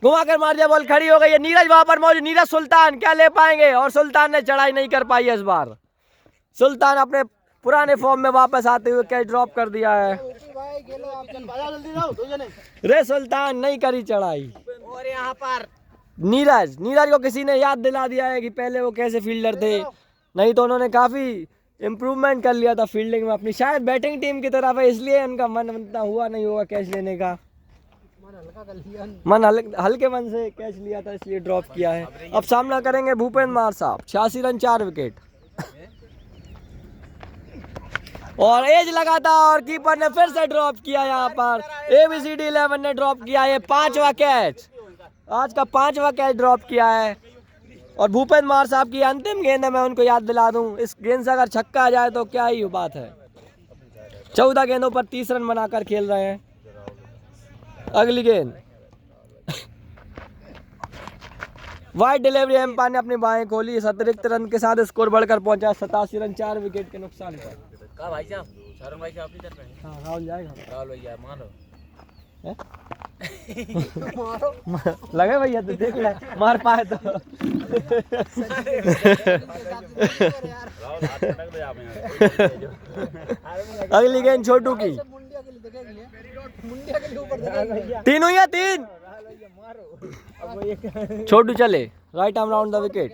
घुमाकर मार दिया, बॉल खड़ी हो गई है। नीरज वहां पर मौजूद, नीरज सुल्तान क्या ले पाएंगे? और सुल्तान ने चढ़ाई नहीं कर पाई इस बार। सुल्तान अपने पुराने फॉर्म में वापस आते हुए कैच ड्रॉप कर दिया है। रे सुल्तान नहीं करी चढ़ाई। और यहाँ पर नीरज को किसी ने याद दिला दिया है कि पहले वो कैसे फील्डर थे, नहीं तो उन्होंने काफ़ी इम्प्रूवमेंट कर लिया था फील्डिंग में अपनी। शायद बैटिंग टीम की तरफ है, इसलिए उनका मन उतना हुआ नहीं होगा कैच लेने का। हल्के मन से कैच लिया था, इसलिए ड्रॉप किया है। अब सामना करेंगे भूपेंद्र मार साहब। 86 रन 4 विकेट। और एज लगा था और कीपर ने फिर से ड्रॉप किया यहाँ पर। ABCD 11 ने ड्रॉप किया है 5वां कैच, आज का 5वां कैच ड्रॉप किया है। और भूपेंद्र मार साहब की अंतिम गेंद है, मैं उनको याद दिला दूं, इस गेंद से अगर छक्का आ जाए तो क्या ही बात है। 14 गेंदों पर 30 रन बनाकर खेल रहे हैं। अगली गेंद वाइड डिलीवरी, एम्पायर ने अपनी बाएं खोली। इस अतिरिक्त रन के साथ स्कोर बढ़कर पहुंचा 87 रन 4 विकेट के नुकसान पर। का भाई साहब, शाहरुख भाई साहब अपनी तरफ है। हाँ, राहुल जाएगा। राहुल भैया मारो। लगे भैया तो देख ले, मार पाए तो। अगली गेंद छोटू की, तीन हुई है, 3। छोटू चले, right arm round the wicket.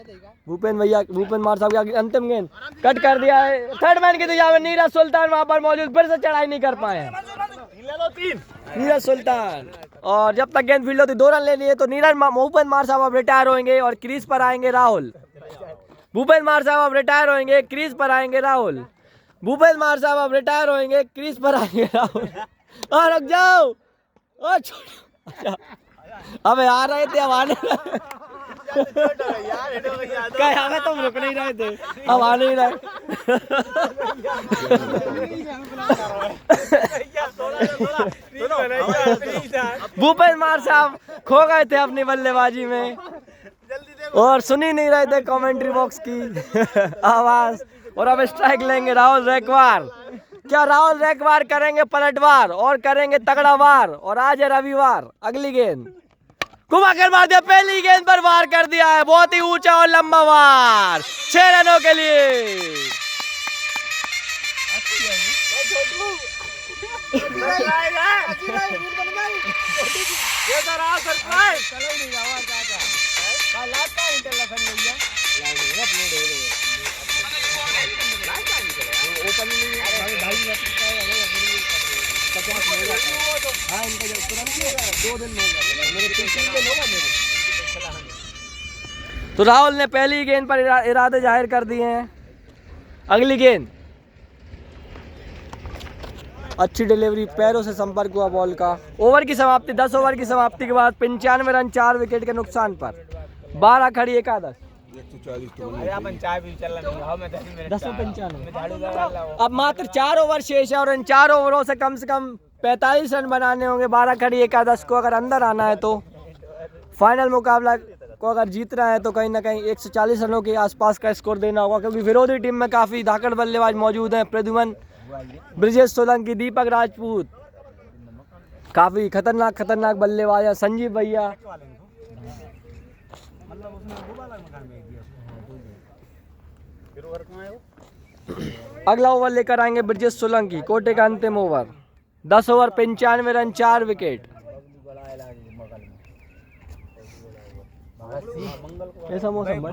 Bhupendra मार साहब की अंतिम गेंद कट कर दिया है। थर्ड मैन की दिशा में नीरज सुल्तान वहां पर मौजूद, फिर से चढ़ाई नहीं कर पाए नीरज सुल्तान। और जब तक गेंद फील्ड होती 2 रन ले लिए तो भूपेंद्र मार साहब अब रिटायर होंगे और क्रीज पर आएंगे राहुल। भूपेंद्र मार साहब अब रिटायर होंगे, क्रीज पर आएंगे राहुल। भूपेंद्र मार साहब अब रिटायर होंगे, क्रीज पर आएंगे राहुल। रुक जाओ, अबे आ रहे थे, अब आने हमें तुम रुक नहीं रहे थे, अब आ नहीं रहे। भूपेंद्र मार साहब खो गए थे अपनी बल्लेबाजी में और सुन ही नहीं रहे थे कमेंट्री बॉक्स की आवाज। और अब स्ट्राइक लेंगे राहुल रैकवार। क्या राहुल रैकवार करेंगे पलटवार और करेंगे तगड़ा वार? और आज है रविवार। अगली गेंद घुमा कर मार दिया, पहली गेंद पर वार कर दिया है, बहुत ही ऊंचा और लंबा वार, 6 रनों के लिए। तो राहुल ने पहली गेंद पर इरादे जाहिर कर दिए हैं। अगली गेंद अच्छी डिलीवरी, पैरों से संपर्क हुआ बॉल का। ओवर की समाप्ति, 10 ओवर की समाप्ति के बाद 95 रन 4 विकेट के नुकसान पर 12 खड़ी एकादश। अब मात्र 4 ओवर शेष है और इन 4 ओवरों से कम 45 रन बनाने होंगे 12 खड़ी एकादश को अगर अंदर आना है तो। फाइनल मुकाबला को अगर जीतना है तो कहीं ना कहीं 140 रनों के आसपास का स्कोर देना होगा, क्योंकि विरोधी टीम में काफ़ी धाकड़ बल्लेबाज मौजूद हैं। प्रद्युमन, ब्रिजेश सोलंकी, दीपक राजपूत, काफ़ी खतरनाक बल्लेबाज है। संजीव भैया, अगला ओवर लेकर आएंगे ब्रिजेश सोलंकी। कोटे का अंतिम ओवर, 10 ओवर 95 रन 4 विकेट। ऐसा मौसम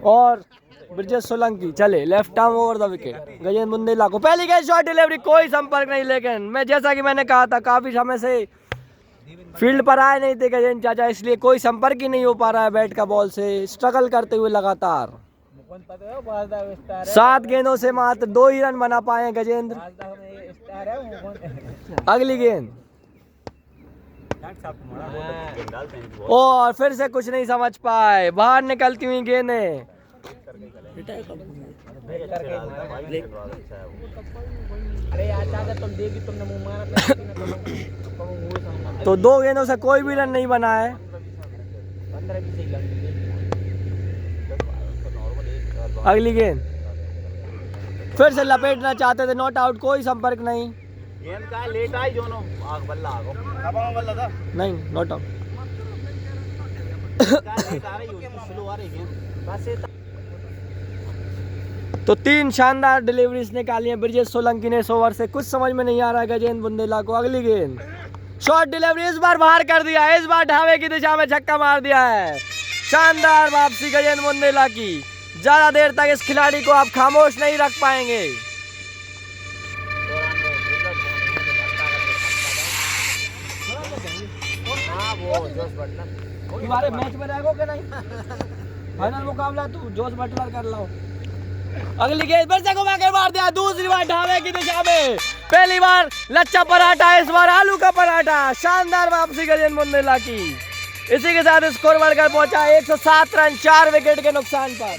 और ब्रिजेश सोलंकी चले, left arm over the wicket. Gajendra Bundela को पहली गेंद, शॉट डिलीवरी, कोई संपर्क नहीं। लेकिन मैं जैसा कि मैंने कहा था काफी समय से फील्ड पर आए नहीं थे गजेंद्र चाचा, इसलिए कोई संपर्क ही नहीं हो पा रहा है बैट का बॉल से, स्ट्रगल करते हुए लगातार। 7 गेंदों से मात्र 2 ही रन बना पाए गजेंद्र। अगली गेंद और फिर से कुछ नहीं समझ पाए, बाहर निकलती हुई गेंदें। तो 2 गेंदों से कोई भी रन नहीं बना है। अगली गेंद फिर से लपेटना चाहते थे, नॉट आउट, कोई संपर्क नहीं। गेंद का लेट आई जोनो आग बल्ला आगो अब बल्ला था नहीं, नॉट आउट। तो 3 शानदार डिलीवरीज निकाली हैं ब्रिजेश सोलंकी ने इस ओवर से। कुछ समझ में नहीं आ रहा है गजेंद्र बुंदेला को। अगली गेंद शॉर्ट डिलीवरी, इस बार बाहर कर दिया है, इस बार ढाबे की दिशा में छक्का मार दिया है। शानदार वापसी गजेंद्र बुंदेला की। ज्यादा देर तक इस खिलाड़ी को आप खामोश नहीं रख पाएंगे। तुम्हारे मैच में रहेगो कि नहीं? फाइनल मुकाबला तू जोश बटलर कर लो। अगली गेंद फिर से घुमा के मार दिया, दूसरी बार ढाबे की दिशा में। पहली बार लच्छा पराठा, इस बार आलू का पराठा। शानदार वापसी गजेंद्र बुंदेला की। इसी के साथ स्कोर बढ़कर पहुंचा 107 रन 4 विकेट के नुकसान पर।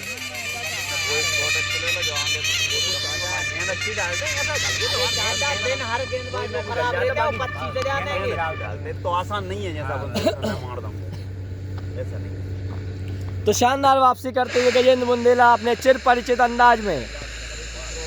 तो आसान नहीं है जैसा मार दूं, ऐसा नहीं। तो शानदार वापसी करते हुए गजेंद्र बुंदेला अपने चिर परिचित अंदाज में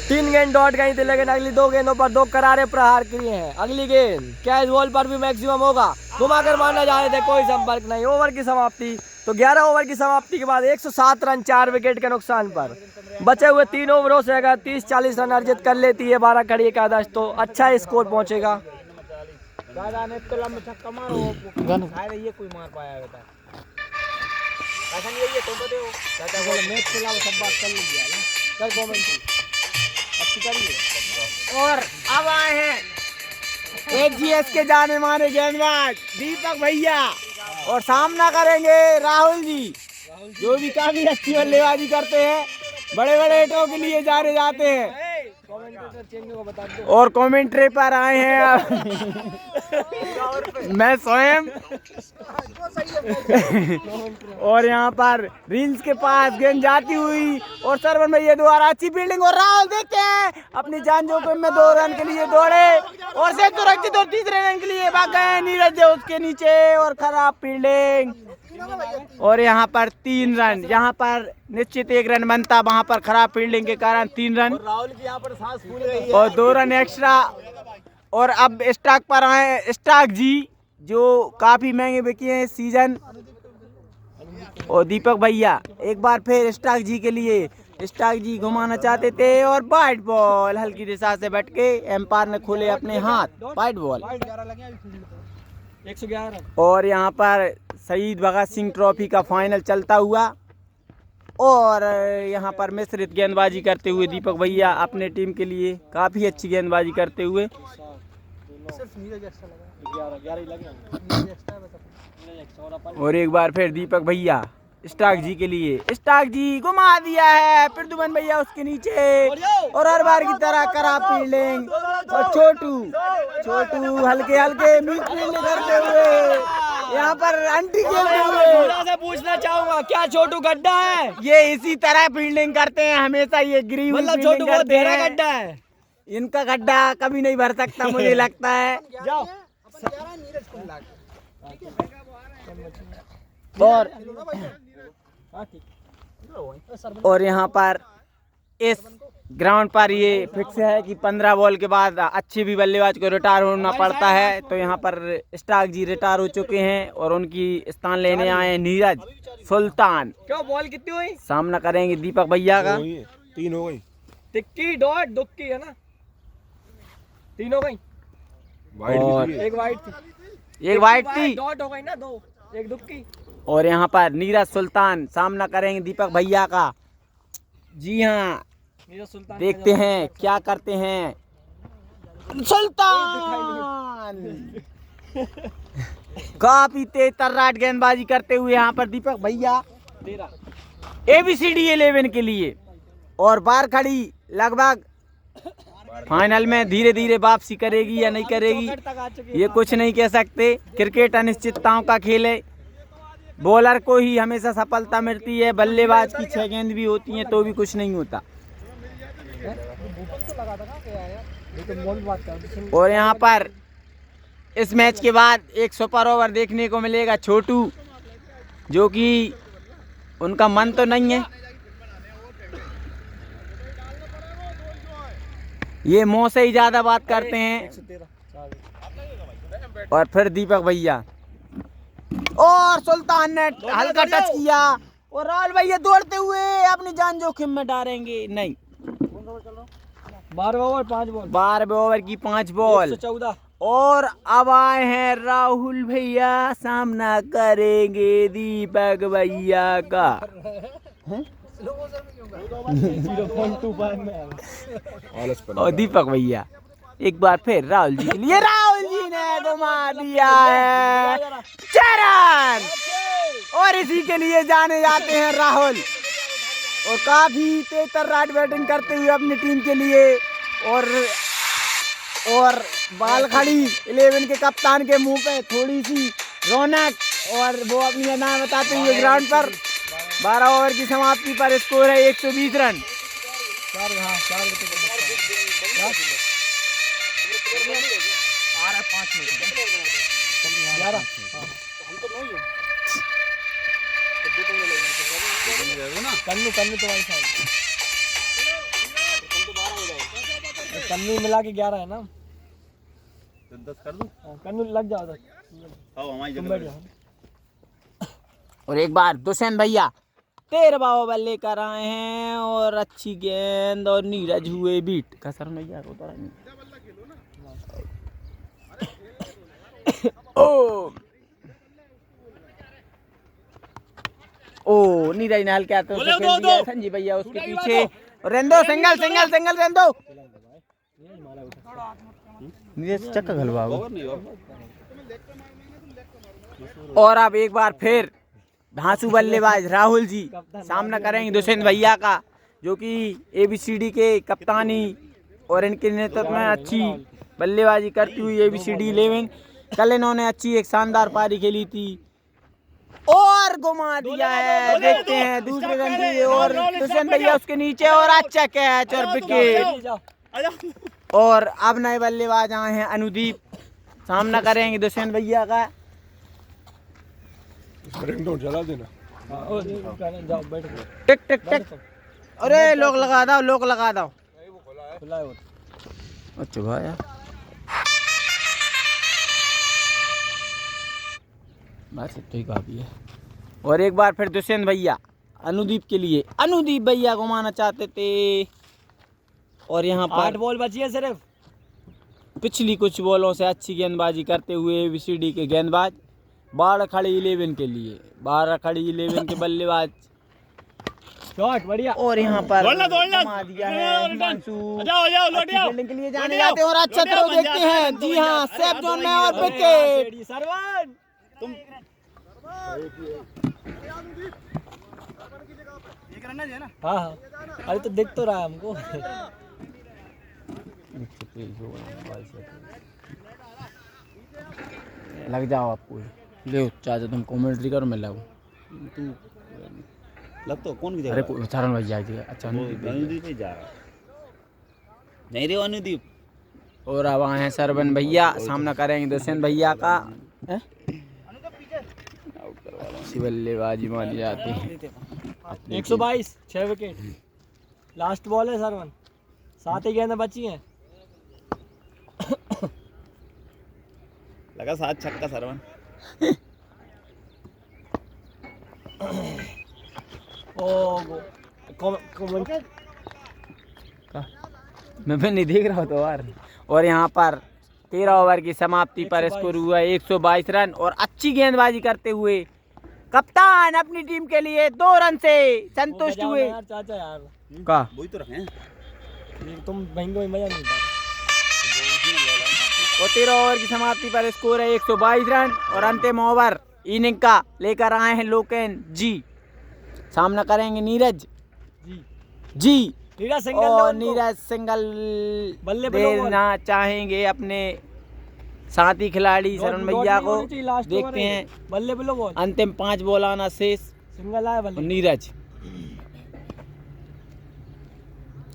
3 गेंद डॉट गई थी, लेकिन अगली 2 गेंदों पर 2 करारे प्रहार किए हैं। अगली गेंद क्या इस बॉल पर भी मैक्सिमम होगा? घुमाकर मारना चाह रहे थे, कोई संपर्क नहीं। ओवर की समाप्ति। तो 11 ओवर की समाप्ति के बाद 107 रन 4 विकेट के नुकसान पर। बचे हुए 3 ओवरों से अगर 30-40 रन अर्जित कर लेती है 12 खड़ी एकादश तो अच्छा स्कोर पहुंचेगा। दादा ने तो लंबा छक्का मारो, शायद ये कोई मार पाया बेटा। ऐसा नहीं है, ये तो दे दादा बोले मैच के अलावा सब बात कर लीजिए ना, कर कमेंट्री अच्छी करिए। और अब आए हैं एक जीएस के जाने माने गेंदबाज दीपक भैया, और सामना करेंगे राहुल जी, जो भी काफी अच्छी बल्लेबाजी करते हैं, बड़े बड़े हिटों के लिए जाने जाते हैं। और कमेंट्री पर आए हैं मैं स्वयं। और यहाँ पर रिंच के पास गेंद जाती हुई और सरवन भैया द्वारा अच्छी फील्डिंग, और राहुल देखते हैं अपनी जान जोखिम में 2 रन के लिए दौड़े और से सुरक्षित और तीसरे रन के लिए भाग गए। नीरज उसके नीचे और खराब फील्डिंग, और यहाँ पर 3 रन। यहाँ पर निश्चित 1 रन बनता, वहाँ पर खराब फील्डिंग के कारण 3 रन। राहुल की यहाँ पर सांस फूल गई है और 2 रन एक्स्ट्रा। और अब स्टॉक पर आए स्टॉक जी, जो काफी महंगे बिके हैं इस सीजन, और दीपक भैया एक बार फिर स्टॉक जी के लिए। स्टॉक जी घुमाना चाहते थे और वाइट बॉल हल्की दिशा से बैठ के एम्पायर ने खोले अपने हाथ, वाइट बॉल 111। और यहाँ पर शहीद भगत सिंह ट्रॉफी का फाइनल चलता हुआ, और यहाँ पर मिश्रित गेंदबाजी करते हुए दीपक भैया अपने टीम के लिए काफ़ी अच्छी गेंदबाजी करते हुए। और एक बार फिर दीपक भैया स्टॉक जी के लिए, स्टॉक जी घुमा दिया है, प्रद्युमन भैया उसके नीचे, और हर बार की तरह खराब फील्डिंग, और छोटू हल्के हल्के मीट फील्डिंग करते हुए यहाँ पर अंटी खेलते हुए। से पूछना चाहूंगा क्या छोटू गड्ढा है? ये इसी तरह फील्डिंग करते हैं हमेशा, ये गिरी हुई मतलब छोटू बहुत गहरा गड्ढा है। इनका गड्ढा कभी नहीं भर सकता मुझे लगता है। जाओ। और यहाँ पर इस ग्राउंड पर ये फिक्स है कि 15 बॉल के बाद अच्छे भी बल्लेबाज को रिटायर होना पड़ता है। तो यहाँ पर स्टॉक जी रिटायर हो चुके हैं और उनकी स्थान लेने आए नीरज सुल्तान। क्यों बॉल कितनी हुई? सामना करेंगे दीपक भैया का। 3 हो गई, टिक्की डॉट दुक्की है ना, 3 हो गई। और एक वाइट थी, एक वाइट थी, डॉट हो गई ना 2, एक दुक्की। और यहाँ पर नीरज सुल्तान सामना करेंगे दीपक भैया का। जी हाँ, देखते हैं क्या करते हैं सुल्तान। काफी तेज तर्राट गेंदबाजी करते हुए यहाँ पर दीपक भैया ABCD 11 के लिए। और बार खड़ी लगभग फाइनल में धीरे धीरे वापसी करेगी या नहीं करेगी ये कुछ नहीं कह सकते। क्रिकेट अनिश्चितताओं का खेल है, बॉलर को ही हमेशा सफलता मिलती है, बल्लेबाज की 6 गेंद भी होती हैं तो भी कुछ नहीं होता। और यहाँ पर इस मैच के बाद एक सुपर ओवर देखने को मिलेगा छोटू, जो कि उनका मन तो नहीं है, ये मुंह से ही ज्यादा बात करते हैं। और फिर दीपक भैया और सुल्तान ने हल्का टच किया और राहुल भैया दौड़ते हुए अपनी जान जोखिम में डालेंगे नहीं। 12 ओवर 5 बॉल, 12 ओवर की 5 बॉल। 114। और अब आए हैं राहुल भैया, सामना करेंगे दीपक भैया का। 0.25 में और दीपक भैया एक बार फिर राहुल जी के लिए, राहुल जी ने घुमा दिया है 6 रन और इसी के लिए जाने जाते हैं राहुल। और काफी तेज बैटिंग करते हुए अपनी टीम के लिए। और बाल खड़ी 11 के कप्तान के मुंह पे थोड़ी सी रौनक, और वो अपनी अदा बताते हुए ग्राउंड पर 12 ओवर की समाप्ति पर स्कोर है 120 रन। कन्नू मिला के 11 है ना, 10 कर दूं, कन्नू लग जाओ 10। और एक बार दुष्यंत भैया 13वां ओवर लेकर आए हैं और अच्छी गेंद और नीरज हुए बीट का सर भैया को ओ नीरज नाल क्या तो संजीव भैया उसके पीछे, रेंदो सिंगल सिंगल सिंगल रेंदो नीरज चक्का घलवा। और अब एक बार फिर धांसू बल्लेबाज राहुल जी सामना करेंगे दुष्यंत भैया का, जो कि ABCD के कप्तानी और इनके नेतृत्व में अच्छी बल्लेबाजी करती हुई ABCD 11। कल इन्होंने अच्छी एक शानदार पारी खेली थी और घुमा दिया है। देखते हैं दूसरे रन के लिए, और दुष्यंत भैया उसके नीचे और अच्छा कैच और विकेट। और अब नए बल्लेबाज आए हैं अनुदीप, सामना करेंगे दुष्यंत भैया का। जला देना, जाओ बैठ टिक टिक टिक, अरे लोग लगा दो, लोग लगा दो। अच्छा भाया बस इतना ही काफी है। और एक बार फिर दुष्यंत भैया अनुदीप के लिए, अनुदीप भैया घुमाना चाहते थे। और यहाँ पर 8 बॉल बची है सिर्फ। पिछली कुछ बॉलों से अच्छी गेंदबाजी करते हुए ABCD के गेंदबाज 12 खड़ी 11 के लिए, 12 खड़ी 11 के बल्लेबाज। शॉट बढ़िया। और यहाँ पर घुमा दिया है हिमांशु, फील्डिंग के लिए जाने जाते हैं और अच्छा थ्रो देखते हैं। जी हाँ, सेफ जोन में और विकेट। सरवन तुम हाँ हाँ, अरे तो दिख तो रहा है हमको। लग जाओ आपको, ले चाचा तुम कमेंट्री करो, मैं लगूँ लग तो कौन अरे चरण भैया अच्छा अनुदीप ही जा रहा नहीं रे अनुदीप। और अब आए हैं सरवन भैया, सामना करेंगे दुष्यंत भैया का। बल्लेबाजी मानी जाती है 122 6 विकेट। लास्ट बॉल है सरवन, 7 ही गेंदें बची हैं। लगा 7 छक्का सरवन। मैं भी नहीं देख रहा तो यार। और यहाँ पर 13 ओवर की समाप्ति पर स्कोर हुआ 122 रन और अच्छी गेंदबाजी करते हुए कप्तान अपनी टीम के लिए 2 रन से संतुष्ट हुए। यार चाचा यार का वही तो रखे तुम महंगे में मजा नहीं था। और 13 ओवर की समाप्ति पर स्कोर है 122 रन और अंतिम ओवर इनिंग का लेकर आए हैं लोकेन जी, सामना करेंगे नीरज जी। नीरज सिंगल और नीरज सिंगल बल्ले देना चाहेंगे अपने साथी खिलाड़ी शरण भैया को। देखते हैं बल्ले बल्ले बॉल, अंतिम 5 बॉल आना शेष। सिंगल आया बल्ले। नीरज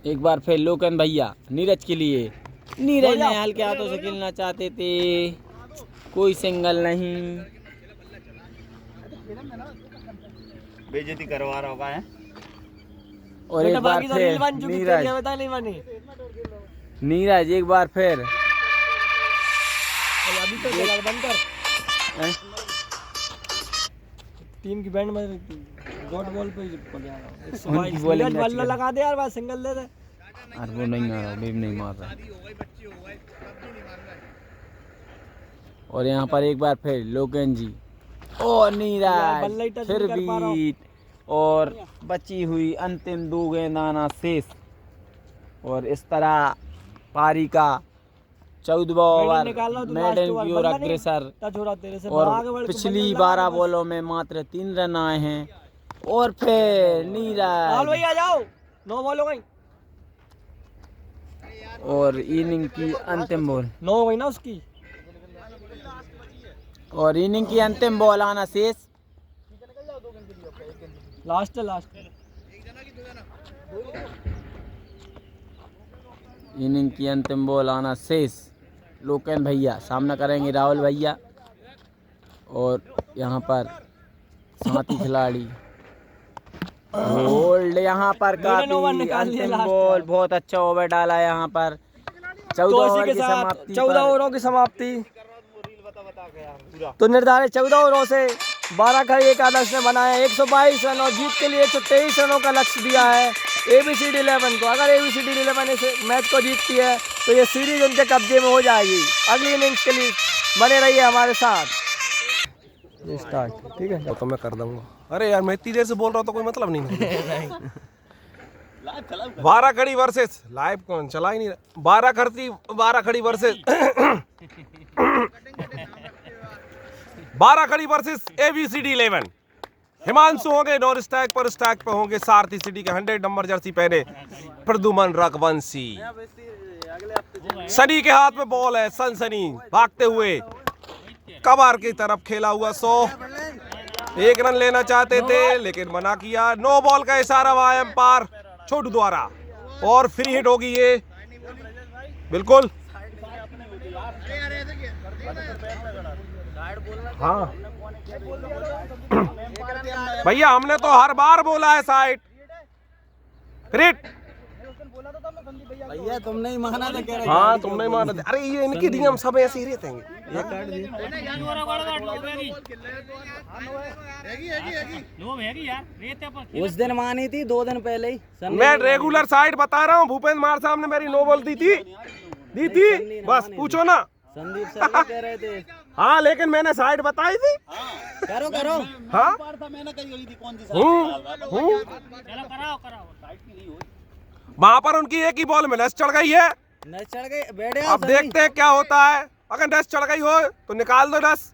एक बार फिर लोकन भैया नीरज के लिए, नीरज ने हल्के हाथों से खेलना चाहते थे, कोई सिंगल नहीं। बेइज्जती करवा रहा होगा है। और एक बार फिर नीरज एक बार फिर अभी तो बंद कर टीम की बैंड में डॉट बॉल पे बल्ला लगा दे यार, बात सिंगल दे दे यार। वो नहीं आ रहा, वेव नहीं मार रहा। और यहाँ पर एक बार फिर लोकेन जी और नीरज फिर भी, और बची हुई अंतिम 2 गेंद आना शेष। और इस तरह पारी का 14वां ओवर निकालना तो मेड last इन over, प्योर बंदा नहीं अग्रेसर टच हो रहा तेरे से, और भाग बड़ के पिछली बंदा 12 लगा बस। बॉलों में मात्र 3 रन आए हैं और फिर राहुल नीरज भैया आ जाओ, 9 बॉल हो गई, और इनिंग की अंतिम बॉल 9 हो गई ना उसकी। और इनिंग की अंतिम बॉल आना शेष। लास्ट है लास्ट। इनिंग की अंतिम बॉल आना शेष। लोकेन भैया सामना करेंगे राहुल भैया और यहाँ पर साथी खिलाड़ी होल्ड यहाँ पर Maiden over काफी निकाल लिए अंतिम last बॉल में। बहुत अच्छा ओवर डाला यहाँ पर 14 तो इसी ओवर के की साथ समाप्ति 14 पर ओवरों की समाप्ति। तो निर्धारित 14 ओवरों से 12 खड़ी एकादश ने बनाया 122 रन और जीत के लिए 123 रनों का लक्ष्य दिया है ABCD 11 को। अगर ABCD 11 इस मैच को जीतती है तो ये सीरीज उनके कब्जे में हो जाएगी। अगली इनिंग्स के लिए बने रहिए हमारे साथ। स्टार्ट ठीक है, तो मैं कर दूंगा। अरे यार मैं इतनी देर से बोल रहा हूँ तो कोई मतलब नहीं। 12 खड़ी वर्सेस लाइव कौन चला ही नहीं रहा। 12 खड़ी वर्सेस 12 खड़ी वर्सेस ABCD 11। हिमांशु होंगे नॉर स्टैक पर होंगे सारथी सिटी के 100 नंबर जर्सी पहने प्रद्युमन रघुवंशी। सनी के हाथ में बॉल है, सनसनी भागते हुए कबार की तरफ खेला हुआ 100। 1 रन लेना चाहते थे लेकिन मना किया। 9 बॉल का इशारा हुआ एम्पायर छोटू द्वारा और फ्री हिट होगी ये बिल्कुल। हाँ भैया हमने तो हर बार बोला है साइड हिट। भैया तुमने ही माना था कह रहे हाँ तुम नहीं माना। अरे ये इनके नियम सब ऐसे ही रहते हैं। उस दिन मानी थी 2 दिन पहले ही। मैं रेगुलर साइड बता रहा हूँ। भूपेंद्र मार साहब ने मेरी नो बॉल दी थी बस पूछो ना। संदीप सर भी कह रहे थे। हाँ लेकिन मैंने साइड बताई थी। करो हाँ वहां पर उनकी एक ही बॉल में नस चढ़ गई है। न चढ़ गए बैठे। अब देखते हैं क्या होता है। अगर नस चढ़ गई हो तो निकाल दो नस।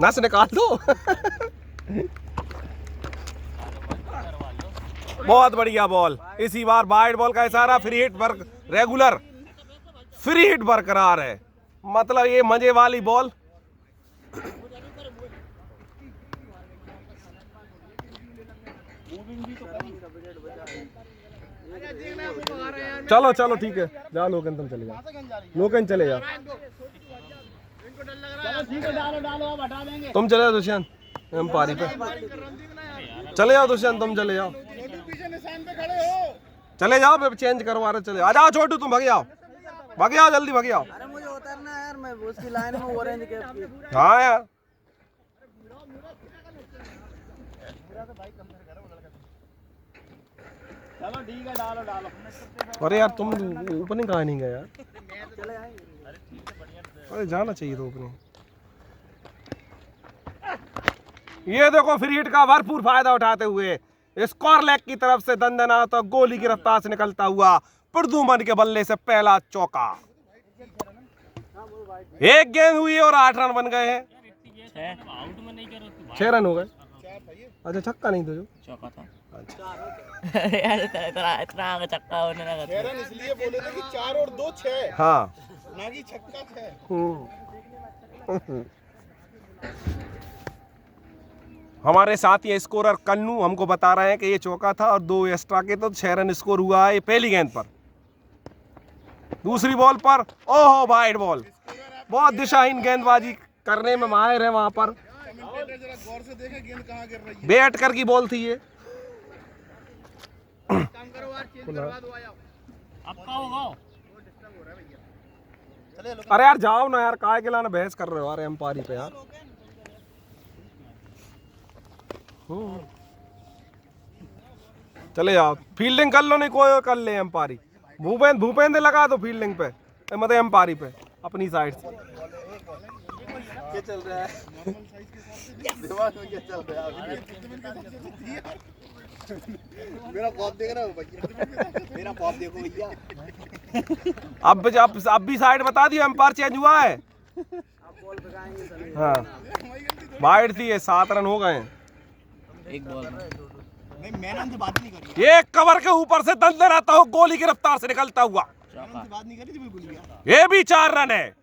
नस निकाल दो। बहुत बढ़िया बॉल। इसी बार वाइड बॉल का इशारा। Free hit regular free hit बरकरार है। मतलब ये मजे वाली बॉल। चलो चलो ठीक है जाओ लोकेन तुम चले जाओ। लोकेन चले जाओ तुम चले जाओ दुष्यंत एम्पायरी पे चले जाओ। दुष्यंत तुम चले जाओ। चले जाओ मैं चेंज करवा रहे चले आ जाओ। छोटू तुम भाग जाओ जल्दी भाग जाओ। अरे मुझे उतरना है यार, मैं उसकी लाइन में ऑरेंज कैप की। हाँ यार अरे यार तुम ओपनिंग कहाँ नहीं गए यार। अरे जाना चाहिए तो ओपनिंग। ये देखो फ्री हिट का भरपूर फायदा उठाते हुए स्कोर लेग की तरफ से दंदना तो गोली की रफ्तार से निकलता हुआ प्रद्युमन के बल्ले से पहला चौका। 1 गेंद हुई और 8 रन बन गए हैं। 6 रन हो गए। अच्छा छक्का नहीं तो जो चौका था। यार इतना आगे चक्का होने लगा। 6 रन इसलिए बोले थे कि 4 और 2 6। हाँ ना कि छक्का 6। हमारे साथ ये स्कोरर कन्नू हमको बता रहे हैं कि ये चौका था और 2 एक्स्ट्रा के तो 6 रन स्कोर हुआ है। ये पहली गेंद पर। दूसरी बॉल पर ओहो वाइड बॉल। बहुत दिशाहीन गेंदबाजी करने में माहिर है वहां पर। जरा गौर से देखें गेंद कहाँ गिर रही है। बैट कर की बॉल थी ये। काम करो यार चेंज करवा दो आया। अब का होगा? अरे यार जाओ ना यार काय के लाना बहस कर रहे हो यार एम्पायरी पे यार। चले जाओ फील्डिंग कर लो नहीं कोई कर ले एम्पायरी। भूपेंद्र लगा दो फील्डिंग पे मतलब एम्पायरी पे अपनी साइड से। क्या चल रहा है दिमाग में क्या चल रहा है। मेरा पॉप देख रहा हो भैया। मेरा पॉप देखो भैया। अब भी साइड बता दियो, एम्पायर चेंज हुआ है। हाँ वाइड थी ये, 7 रन हो गए हैं। एक बॉल में नहीं मैंने उनसे बात नहीं करी, ये कवर के ऊपर से दंदर आता हो, गोली की रफ्तार से निकलता हुआ। मैंने उनसे बात नहीं करी थी, बिल्कुल ही। ये भी 4 रन है।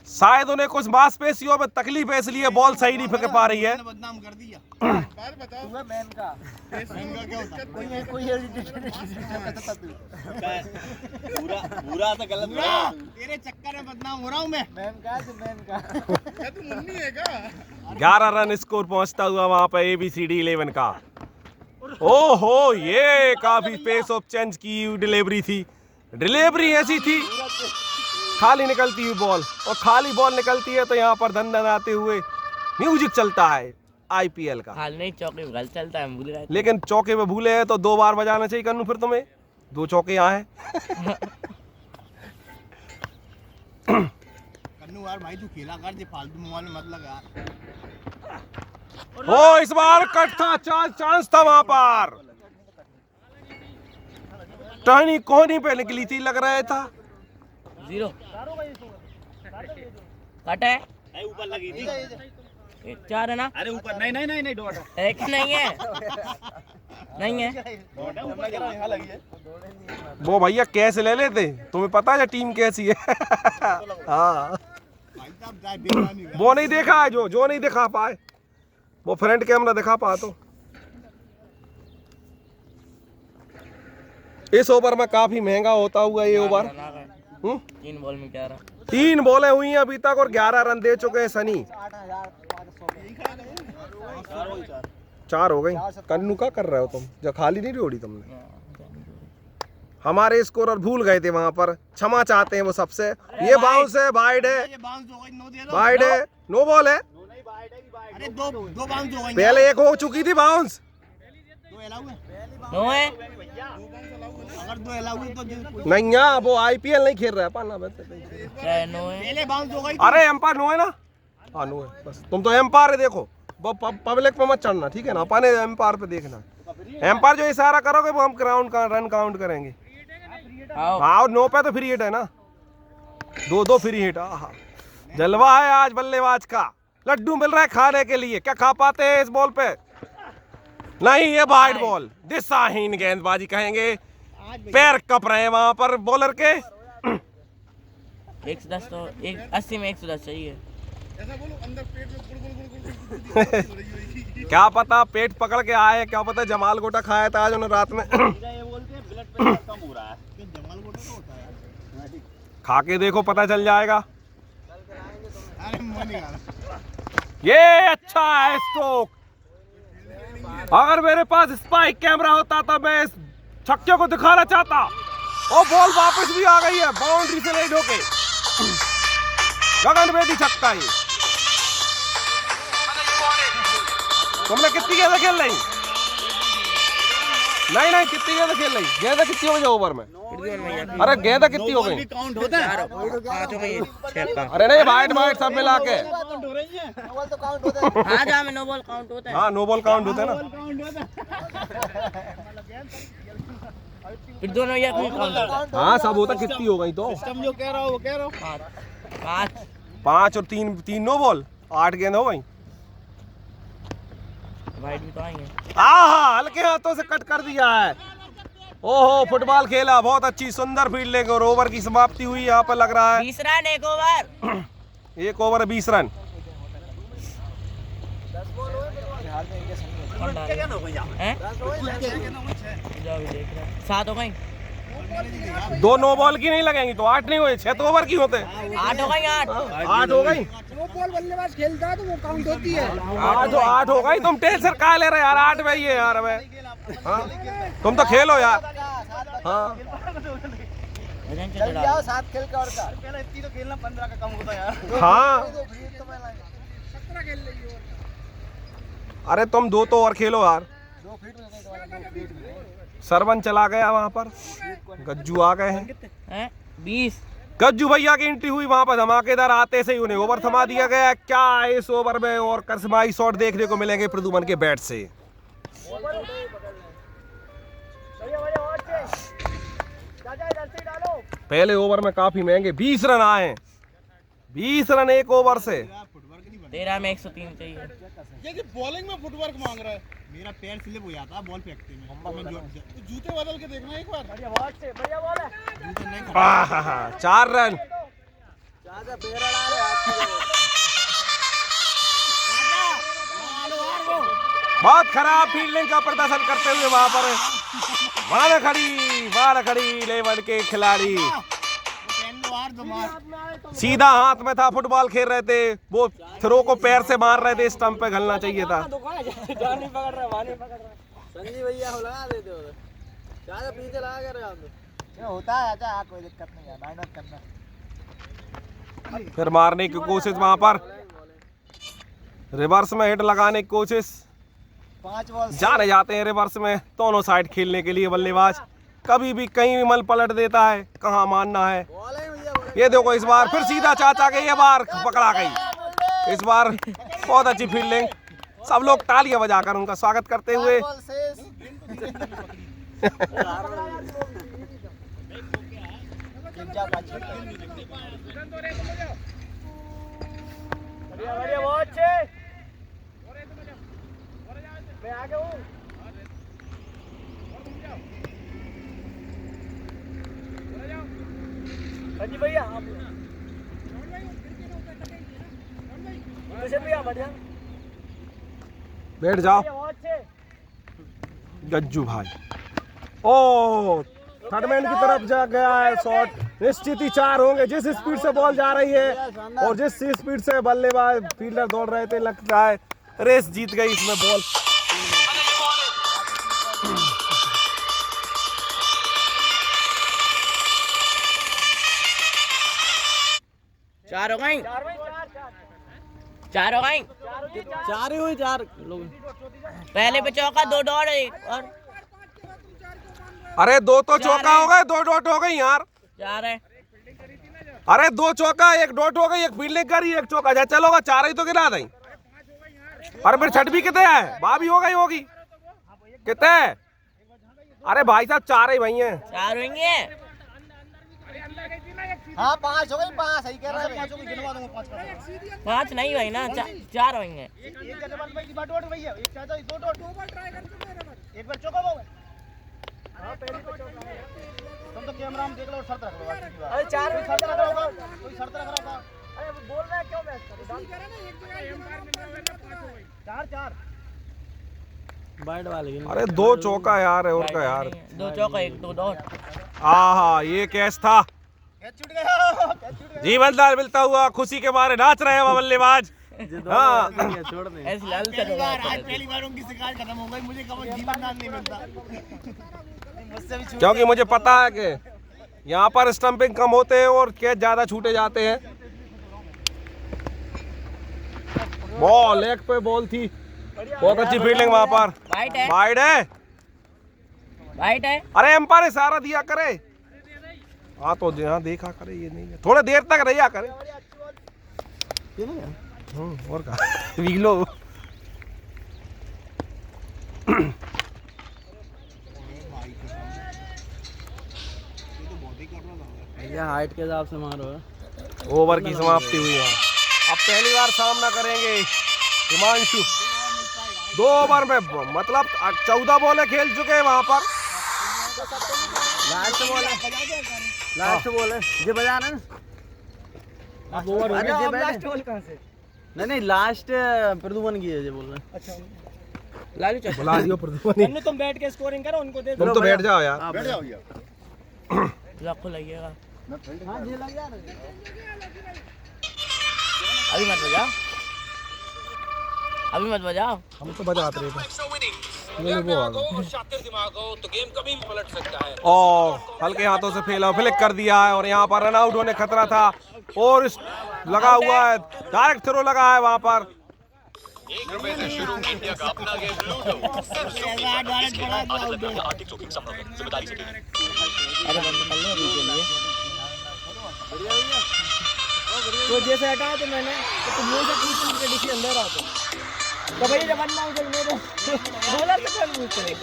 शायद उन्हें कुछ मांसपेशियों में तकलीफ है, इसलिए बॉल सही नहीं फेंक पा रही है। बदनाम कर दिया। पूरा तो गलत तेरे चक्कर में बदनाम हो रहा हूँ मैं। 11 रन स्कोर पहुंचता हुआ वहां पर ABCD 11 का। ओहो ये काफी पेस ऑफ चेंज की डिलीवरी थी। डिलीवरी ऐसी थी, खाली निकलती हुई बॉल, और खाली बॉल निकलती है तो यहाँ पर धन धन आते हुए म्यूजिक चलता है IPL का। हाल नहीं चौके गल चलता है, भूल गए। लेकिन चौके में भूले हैं तो 2 बार बजाना चाहिए कन्नू, फिर तुम्हें 2 चौके यहाँ हैं। कन्नू यार भाई तू खेला कर, फालतू मोबाइल में मत लगा। ओ इस बार कट था, चांस था वहां पर। टहनी कोहनी पे निकली थी, लग रहा था। 0 कट है, ऊपर लगी थी। 4 है ना? अरे ऊपर नहीं डॉट एक नहीं है, नहीं है। यहाँ लगी है। वो भैया कैसे ले लेते, तुम्हें पता है टीम कैसी है। हाँ भाई साहब जाए बेईमानी है। वो नहीं देखा है, जो नहीं दिखा पाए, वो फ्रंट कैमरा दिखा पा तो। इस ओवर में काफी महंगा होता हुआ ये ओवर। 3 बॉल में 11। 3 बॉलें हुई हैं अभी तक और 11 रन दे चुके हैं सनी। 4 हो गई। कन्नू क्या कर रहे हो तुम, जो खाली नहीं जोड़ी तुमने। हमारे स्कोरर भूल गए थे वहां पर, क्षमा चाहते हैं वो सबसे। ये बाउंस है, वाइड है, ये बाउंस हो गई, नो दे दो। वाइड है, नो बॉल है। अरे दो बाउंस हो गई। पहले एक हो चुकी थी बाउंस। 2 अलाउ है। 9 है। अगर 2 अलाउ है तो नहीं यहाँ वो IPL नहीं खेल रहा है पाना। चाहे 9 है। पहले बाउंस हो गई। अरे एम्पायर नो है ना। हाँ नो है, बस तुम तो एम्पायर है, देखो वो पब्लिक पे मत चढ़ना, ठीक है ना। अपने एम्पायर पे देखना, एम्पायर जो इशारा करोगे वो हम रन काउंट करेंगे। हाँ और 9 पे तो फ्री हिट है ना, 2 फ्री हिट। जलवा है आज बल्लेबाज का, लड्डू मिल रहा है खाने के लिए। क्या खा पाते हैं इस बॉल पे? नहीं, ये वाइड बॉल, दिशाहीन गेंदबाजी कहेंगे। पैर कप रहे हैं वहां पर बॉलर के। 110 तो 80 में 110 चाहिए। क्या पता पेट पकड़ के आए, क्या पता जमाल गोटा खाया था आज उन्होंने रात में। खा के देखो, पता चल जाएगा। ये अच्छा है स्ट्रोक। अगर मेरे पास स्पाइक कैमरा होता तो मैं इस छक्के को दिखाना चाहता। और बॉल वापस भी आ गई है, बाउंड्री से नहीं ढोके। गगनभेदी छक्का ये। तुमने कितनी गेंदें खेल रही? नहीं कितनी गेंदें खेल रही? गेंदें कितनी हो गई ओवर में? अरे गेंदें कितनी हो गई? काउंट होता है। अरे नहीं, वाइड सब मिला के। हाँ जहाँ में 9 बॉल काउंट होता है। हाँ 9 बॉल काउंट होते हैं ना। फिर दोनों ये काउंट होता है। हाँ सब होता, कितनी हो गई तो? तुम जो कह रहा हो वो कह रहा हो। 5 और 3 नो बॉल, 8 गेंद हो गई। वाइड भी तो आएंगे। हल्के हाथों से कट कर दिया है। ओहो फुटबॉल खेला, बहुत अच्छी सुंदर फील्डिंग और ओवर की समाप्ति हुई। यहाँ पर लग रहा है 20 रन 1 ओवर। 1 over 20 run. हैं? 7 हो गई। 2 नो बॉल की नहीं लगेंगी तो 8 नहीं हुए, 6 तो ओवर की होते। 8 हो गई। 8 हो गई। वो बॉल बल्लेबाज खेलता है तो वो काउंट होती है। 8 हो गई। तुम टेंशन का ले रहे यार, 8 में ही है यार। हाँ तुम तो खेलो यार। हाँ साथ खेल का और का पहले इतनी तो खेलना 15 का कम होता यार। हाँ अरे तुम 2 तो और खेलो यार। सरवन चला गया वहां पर, गज्जू आ गए हैं। 20 गज्जू भैया की एंट्री हुई वहां पर, धमाकेदार आते से ही उन्हें ओवर थमा दिया गया। क्या इस ओवर में और कस्माई शॉट देखने को मिलेंगे प्रदुमन के बैट से। चाचा इधर से डालो। पहले ओवर में काफी महंगे 20 रन आए, 20 रन एक ओवर से। 13 में 103 चाहिए। ये बॉलिंग में फुटवर्क मांग रहा है। मेरा पैर स्लिप हो जाता है बॉल फेंकते में। जूते बदल के देखना एक बार। बढ़िया बॉल है। 4 रन। बहुत खराब फील्डिंग का प्रदर्शन करते हुए वहां पर बार खड़ी लेवल के खिलाड़ी। सीधा हाथ में था, फुटबॉल खेल रहे थे, वो थ्रो को पैर से मार रहे थे, स्टंप पे घलना चाहिए था। संजीव भैया हो लगा देते हो, ज्यादा पीछे लगा कर होता है। अच्छा कोई दिक्कत नहीं है, मेहनत करना। फिर मारने की कोशिश वहां पर, रिवर्स में हिट लगाने की कोशिश, 5 बॉल जाने जाते हैं रिवर्स में दोनों साइड खेलने के लिए बल्लेबाज। कभी भी कहीं भी मल पलट देता है, कहाँ मानना है। ये देखो इस बार फिर सीधा चाचा के, ये बार पकड़ा गई। इस बार बहुत अच्छी फील्डिंग, सब लोग तालियां बजाकर उनका स्वागत करते हुए। संजीव भैया बैठ जाओ गज्जू भाई। ओ थर्डमैन की तरफ जा गया है शॉट। निश्चित ही 4 होंगे, जिस स्पीड से बॉल जा रही है और जिस स्पीड से बल्लेबाज फील्डर दौड़ रहे थे, लगता है रेस जीत गई इसमें बॉल। चार हो गई। 4 हो गई। 4 ही हुई, 4 लोग। पहले पे चौका, 2 डॉट और अरे 2 तो चौका हो गए, 2 डॉट हो गई यार। 4 है। अरे 2 चौका, 1 डॉट हो गई, 1 फील्डिंग करी, 1 चौका। जा चलोगा 4 ही तो गिरा दें। अरे फिर छठ भी कितने है, भाभी हो गई होगी कितने? अरे भाई साहब 4 ही भाई हैं। 4 होंगे। हाँ 5 हो गई, 5 सही कह रहा है। 5 हो गई, गिनवा दूंगा 5 का। 5 नहीं भाई ना, 4 होंगे। एक जगह भाई 2 डॉट भैया, एक चाचा 2 डॉट, 2 बार ट्राई कर चुके हैं। एक बार चौका हो गया। हां पहले पे चौका। तुम तो कैमरा में देख लो और शर्त रख लो। अरे 4 में शर्त रख रहा होगा, कोई शर्त रख रहा होगा। अरे बोल रहा है क्यों मैच कर रहा है? कह रहा ना एक जगह एम्पायर में 5 हो गई। 4 बैट वाले। अरे 2 चौका यार, और का यार। 2 चौका, 1 2 डॉट। आहा ये कैच था। छूट गया। जीवनदार मिलता हुआ खुशी के मारे नाच रहे हैं बल्लेबाज। हाँ छोड़ दे। ऐसे लाल से आज पहली बार उनकी शिकायत खत्म हो गई। मुझे कभी जीवनदान नहीं मिलता। मुझसे भी छूट। क्योंकि मुझे पता है कि यहाँ पर स्टंपिंग कम होते हैं और कैच ज्यादा छूटे जाते हैं। बॉल लेग पे बॉल थी, बहुत अच्छी फील्डिंग वहां पर। वाइट है। वाइड है। वाइट है। अरे एम्पायर इशारा दिया करे। हाँ तो यहाँ देखा करे, ये नहीं है, थोड़े देर तक रहिया करे। और का वीलो भैया हाइट के हिसाब से मारो। ओवर की समाप्ति हुई है। अब पहली बार सामना करेंगे हिमांशु। 2 ओवर में मतलब 14 बॉलें खेल चुके हैं वहां पर। लास्ट बॉल है, लास्ट बॉल है। ये बजाना ना। अब ओवर हो गया। लास्ट बॉल कहां से? नहीं लास्ट प्रदुमन की है ये बोल रहे हैं। अच्छा लालू चाचा बुला दियो प्रदुमन। तुम बैठ के स्कोरिंग करो, उनको दे दो। तुम तो बैठ जाओ यार। बैठ जाओ भैया। लाखों लगेगा। हां ये लग जा रहा है। अभी मत बजाओ, अभी मत बजाओ। हम तो बजाते रहे थे। और हल्के हाथों से फ्लिक कर दिया है और यहाँ पर रन आउट होने खतरा था और लगा हुआ है, डायरेक्ट थ्रो लगा है वहां पर। तो जैसे हटाया तो मैंने तो मुंह से पूछ के डीसी अंदर आता। तो भैया जब बनना उधर मेरे बॉलर से कौन पूछते हैं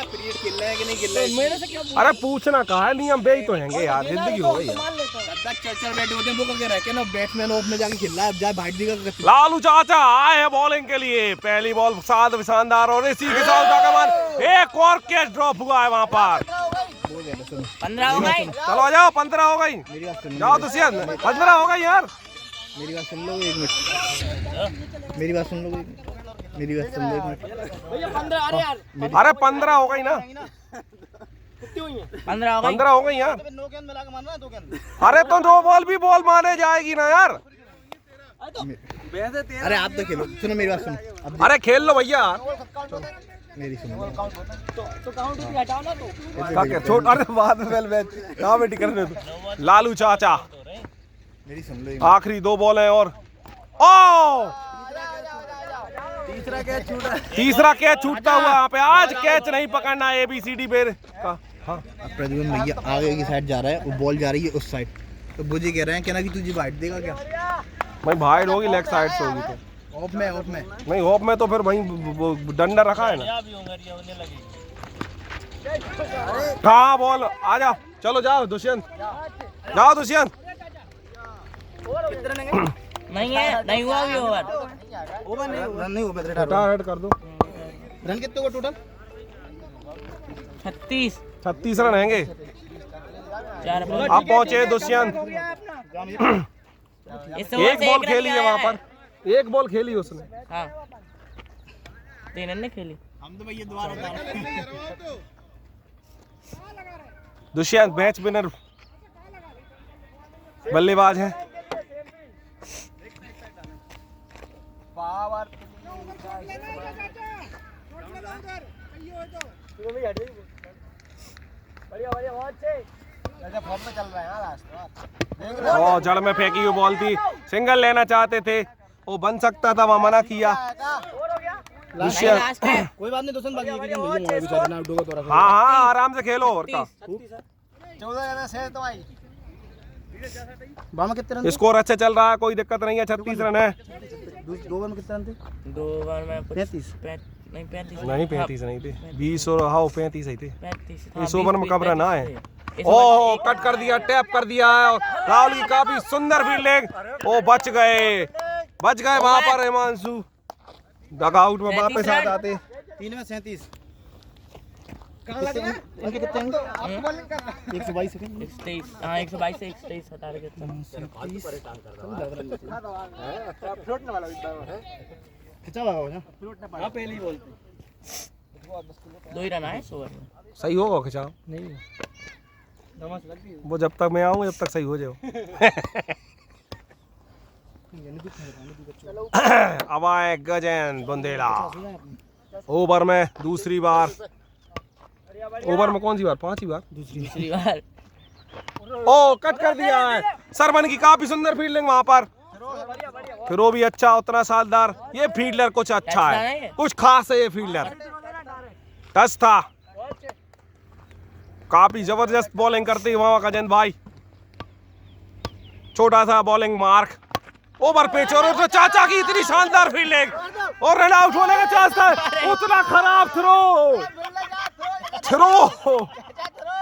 पीरियड खेल रहा है कि नहीं खेल रहा है? मेरे से क्या अरे पूछना कहा है, नियम बे ही तो हैंगे यार, जिंदगी हो गई है। मान लेता हूँ दादा चल बैठे होते हैं वो करके रह के ना बैट्समैन ऑफ में जाके खेल रहा है, अब जाए भाई देगा। लालू चाचा आए हैं बॉलिंग के लिए, पहली बॉल साथ शानदार और इसी के साथ जाकर एक और कैच ड्रॉप हुआ है वहां पर। 15 हो गए। चलो आ जाओ, 15 हो गई, जाओ दुष्यंत, 15 हो गई यार। मेरी बात सुन लो एक मिनट, मेरी बात सुन लो एक मिनट, मेरी बात सुन लो एक मिनट। भैया 15 अरे यार अरे 15 हो गई ना, कितनी हुई है 15 हो गए। 15 हो गई यार। नो गेंद मिला के मारना है, 2 गेंद। अरे तो नो बॉल भी बॉल माने जाएगी ना यार। अरे आप तो खेलो, सुनो मेरी बात सुनो, अरे खेल लो भैया, मेरी सुनो। तो काउंट भी हटाओ ना तो छोड़, अरे बाद में मैच कमेंट करने दो। लालू चाचा मेरी सुन लो, आखिरी 2 बॉल है और ओ तीसरा कैच छूटता हुआ यहाँ पे। आज कैच नहीं पकड़ना ABCD बेर का। हाँ अब प्रद्युम्न भैया आगे की साइड जा रहा है, वो बॉल जा रही है उस साइड, तो मुझे कह रहे हैं कि तुझे वाइट देगा क्या? भाई भाई होगी, लेग साइड से होगी तो ऑफ में, ऑफ में नहीं, होप में तो फिर वहीं डंडा रखा है ना। हाँ बॉल आ जाओ, चलो जाओ दुष्यंत, जाओ दुष्यंत। नहीं है, नहीं हुआ अभी ओवर। रन नहीं हो पाते। हेड कर दो। रन कितने हुआ टोटल? 36 रन हैंगे। 4 अब पहुंचे दुष्यंत, एक बॉल खेली है वहां पर, एक बॉल खेली उसने। हाँ 3 रन ने खेली। हम तो भैया दोबारा उतार रहे हैं। दुष्यंत मैच विनर बल्लेबाज है। ओ जड़ में फेंकी हुई बॉल थी, सिंगल लेना चाहते थे, वो बन सकता था, वहां मना किया दुष्यंत। लास्ट है। कोई बात नहीं, दोस्तों बाकी एक गेंद भैया बेचारे ना डूबो तो रखो। हाँ हाँ आराम से खेलो। और का 14 से तो आई बामा कितने रन? स्कोर अच्छा चल रहा है, कोई दिक्कत नहीं है। 36 रन है। 2 ओवर में कितने रन थे? 2 ओवर में 35 नहीं 35 नहीं 35 नहीं थे, 20 और हाँ 35 ही थे। 35 इस ओवर में कब रन आए? ओह कट कर दिया, टैप कर दिया। राहुल की काफी सुंदर फील्डिंग, ओ बच गए वहां पर हिमांशु। डगआउट में वापस आ जाते। 3 में 37 इनके कितने होंगे? 122 सेकंड। 23 हाँ 122 से 23 हटा रहे थे। खिंचा लगा हो ना। पहली बॉल 2 ही रन आए इस ओवर में। सही होगा खिंचाओ नहीं, वो जब तक मैं आऊँ जब तक सही हो जाओ। अब आए गजेंद्र बुंदेला ओवर में दूसरी बार। ओवर में कौन सी बार? 5 ही बार। दूसरी बार ओ कट कर दिया है। सरवन की काफी सुंदर फील्डिंग वहां पर, फिर वो भी अच्छा, उतना सालदार। ये फील्डर कुछ अच्छा है, कुछ खास है ये फील्डर। टच था, काफी जबरदस्त बॉलिंग करते वहां गजेंद्र भाई। छोटा सा बॉलिंग मार्क, ओवर पिच और उसमें चाचा की इतनी शानदार फील्डिंग और रन आउट होने का चांस था। उतना खराब थ्रो,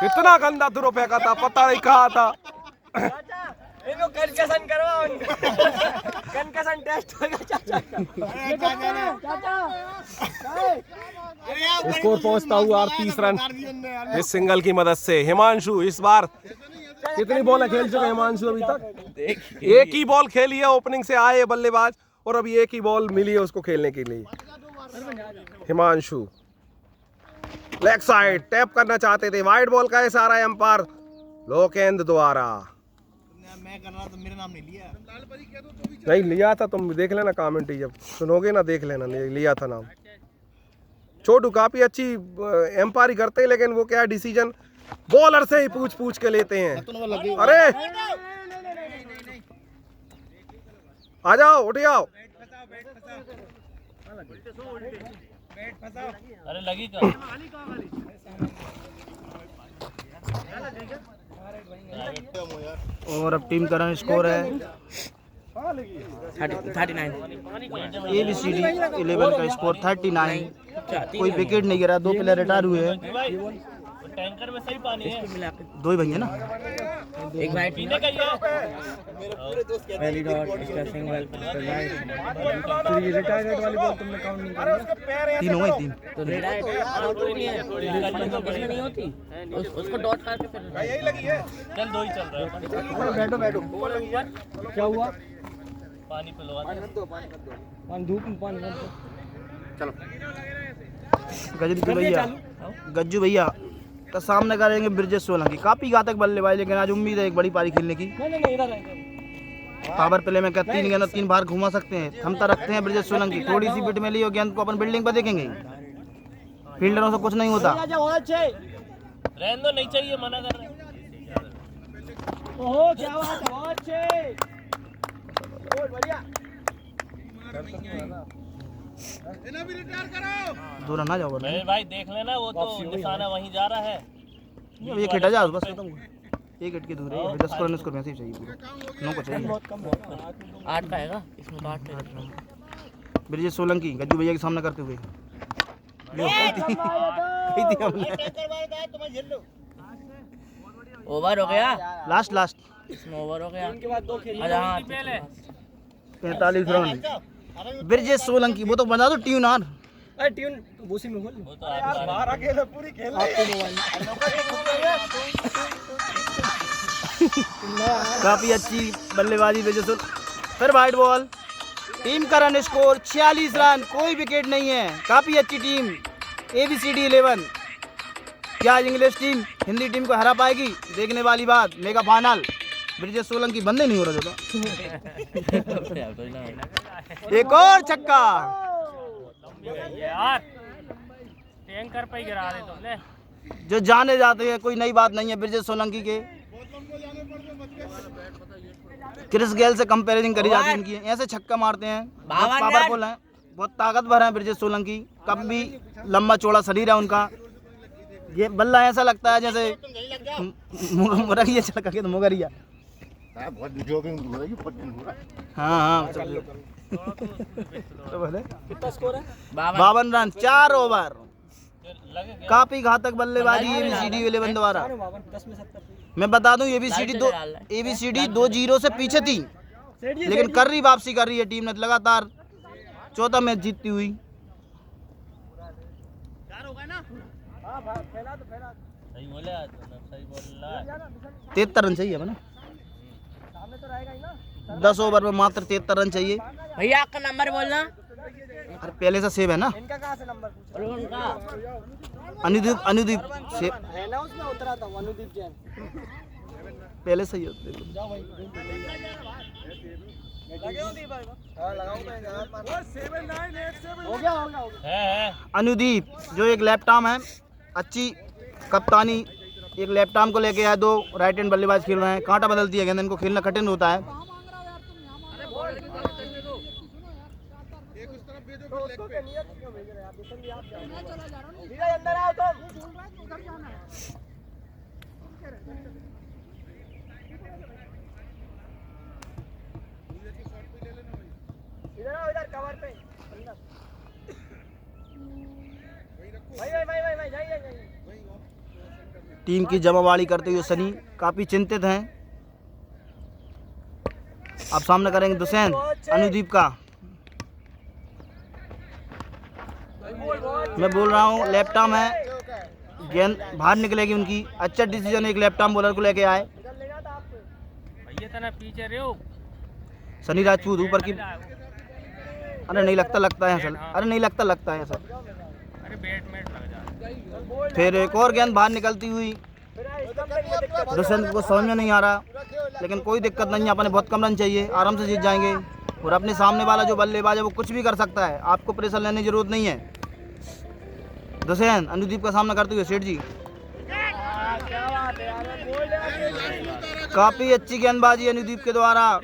इतना गंदा थ्रो फेंका था, पता नहीं कहा था। इनको कंकशन करवाओ, कंकशन टेस्ट होगा चाचा। स्कोर पहुंचता हुआ 38 रन इस सिंगल की मदद से। हिमांशु इस बार कितनी बॉल खेल चुके हिमांशु अभी तक? एक ही बॉल खेली है, ओपनिंग से आए बल्लेबाज और अभी एक ही बॉल मिली है उसको खेलने के लिए। हिमांशु लेग साइड टैप करना चाहते थे, वाइड बॉल का इशारा है अंपायर लोकेंद्र द्वारा। मैं कर रहा तो मेरा नाम नहीं लिया। नहीं लिया था, तुम देख लेना कमेंट्री जब सुनोगे ना, देख लेना लिया था नाम। छोटू काफी अच्छी एम्पायरी करते हैं, लेकिन वो क्या डिसीजन बॉलर से ही पूछ के लेते हैं। अरे आ जाओ, उठ जाओ। अरे लगी का और अब टीम का रन स्कोर है 39। ABCD 11 का स्कोर 39। कोई विकेट नहीं गिरा, 2 प्लेयर रिटायर हुए हैं। टैंकर में सही पानी है, 2 ही भैया ना। एक वाइट पीने का ही है। पहली डॉट, इसका सिंगल, इसका वाइट। फिर ये रिटायर्ड वाली बॉल तुमने काउंट नहीं करी? 3 हो गए, 3। तो रेड आउट कोई नहीं है, इसमें नहीं होती। उसको डॉट करके फिर यही लगी है। चल 2 ही चल रहा है। बैठो। क्या हुआ? पानी पिलवा दे। पानी धूप में पानी मत दो। गज्जू भैया तो सामने करेंगे ब्रिजेश सोलंकी। काफी घातक बल्लेबाज, लेकिन आज उम्मीद है एक बड़ी पारी खेलने की। नहीं इधर है। पावर प्ले में क्या 3 गेंद 3 बार घुमा सकते हैं। क्षमता रखते हैं ब्रिजेश सोलंकी। थोड़ी सी बिट में ली और गेंद को अपन बिल्डिंग पर देखेंगे। फील्डरों से कुछ नहीं होता। रहने दो, नहीं चाहिए, मना कर रहे हैं। ओहो क्या बात है, बहुत अच्छे। बहुत बढ़िया। दूर ना जाओ अरे भाई देख लेना, वो तो निशाना वहीं जा रहा है। ये खेटा जा बस खत्म हुआ। 1 हिट की दूर है। 10 रन इसको मैसेज चाहिए पूरा। 9 को चाहिए। 8 का हैगा इसमें तो 8 ब्रिजेश सोलंकी गज्जू भैया के सामने करते हुए ओवर हो गया, लास्ट इसमें ओवर हो गया। इनके बाद 2 खेल। अच्छा हाँ, 45 रन। ब्रिजेश सोलंकी वो तो बना दो ट्यून यार। अरे ट्यून उसी में खोल। वो तो आप पूरी खेल आपके मोबाइल काफी अच्छी बल्लेबाजी ब्रिजेश फिर वाइट बॉल। टीम का रन स्कोर 46 रन, कोई विकेट नहीं है। काफी अच्छी टीम ABCD 11। क्या इंग्लिश टीम हिंदी टीम को हरा पाएगी? देखने वाली बात। Mega final. ब्रिजेश सोलंकी बंदे नहीं हो रहे थे। एक और छक्का। यार टैंकर पे ही गिरा रहे तुमने। जो जाने जाते हैं, कोई नई बात नहीं है ब्रिजेश सोलंकी के। क्रिस गेल से कंपैरिजन करी जाती है इनकी। ऐसे छक्का मारते हैं, बहुत पावरफुल हैं, बहुत ताकतवर हैं ब्रिजेश सोलंकी। कब भी लंबा चौड़ा शरीर है उनका। ये बल्ला ऐसा लगता है जैसे मुर्गिया छक्का के तो मुगरिया। हाँ कितना स्कोर है? 52 रन 4 ओवर। काफी घातक बल्लेबाजी ABCD 11 द्वारा। 10 में 70। मैं बता दूं ABCD 2-0 से पीछे थी, लेकिन कर रही वापसी कर रही है टीम ने लगातार 14 मैच जीतती हुई। सही बोले, सही बोल रहा है। 73 रन चाहिए ना। 10 ओवर में मात्र 73 रन चाहिए। भैया आपका नंबर बोलना। अरे पहले से सेव है ना। इनका कहाँ से नंबर पूछा? और उनका अनुदीप सेव है ना, उसमें उतरा था अनुदीप जैन। पहले से ही होते। जाओ भाई। हो गया। है अनुदीप जो एक लेफ्ट-आर्म है, अच्छी कप्तानी। एक लेफ्ट-आर्म को लेके आए, 2 राइट हैंड बल्लेबाज खेल रहे हैं। कांटा बदलती है गेंद, इनको खेलना कठिन होता है। अंदर आओ तुम। इधर आओ, इधर कवर पे। भाई जाइए। टीम की जमावाड़ी करते हुए सनी काफी चिंतित हैं। अब सामने करेंगे दुसैन अनुदीप का। मैं बोल रहा हूँ लेफ्ट आर्म है, गेंद बाहर निकलेगी उनकी। अच्छा डिसीजन एक लेफ्ट आर्म बॉलर को लेके आए। पीछे रहे हो। सनी राजपूत ऊपर की। अरे नहीं लगता है सर। अरे नहीं लगता है सर। अरे बैट लग जा। फिर एक और गेंद बाहर निकलती हुई। दुष्यंत को समझ में नहीं आ रहा, लेकिन कोई दिक्कत नहीं है। अपने बहुत कम रन चाहिए, आराम से जीत जाएंगे। और अपने सामने वाला जो बल्लेबाज है वो कुछ भी कर सकता है, आपको प्रेशर लेने की जरूरत नहीं है। दुष्यंत अनुदीप का सामना करते हुए सेठ जी। काफी अच्छी गेंदबाजी अनुदीप के द्वारा।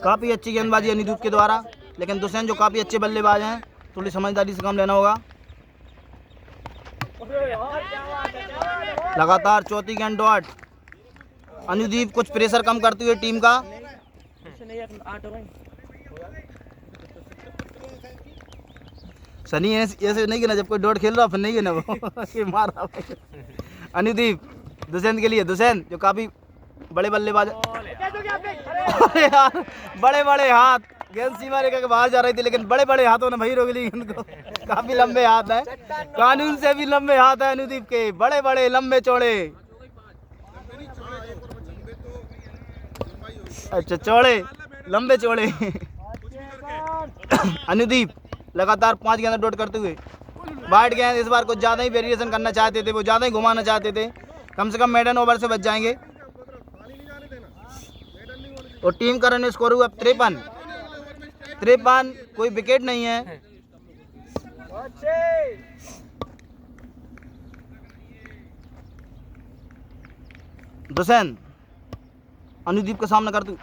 काफी अच्छी गेंदबाजी अनुदीप के द्वारा, लेकिन दुष्यंत जो काफी अच्छे बल्लेबाज हैं, थोड़ी समझदारी से काम लेना होगा। लगातार चौथी गेंद डॉट। अनुदीप कुछ प्रेशर कम करते हुए टीम का। सनी ऐसे नहीं गिना, जब कोई डॉट खेल रहा फिर नहीं गिना वो ये मार रहा है। अनुदीप दुष्यंत के लिए, दुष्यंत जो काफी बड़े बल्लेबाज। अरे यार बड़े बड़े हाथ, गेंद सीमा रेखा के बाहर जा रही थी लेकिन बड़े बड़े हाथों ने वही रोक ली गेंद को। काफी लंबे हाथ है, कानून से भी लंबे हाथ है अनुदीप के, बड़े बड़े लंबे चौड़े। अच्छा चौड़े लंबे चौड़े। अनुदीप लगातार 5 गेंद डॉट करते हुए। वाइड गेंद इस बार कुछ ज़्यादा ही वेरिएशन करना चाहते थे, वो ज़्यादा ही घुमाना चाहते थे, कम से कम मेडन ओवर से बच जाएंगे। और टीम का रन स्कोर हुआ 53, कोई विकेट नहीं है। दुष्यंत अनुदीप का सामना करते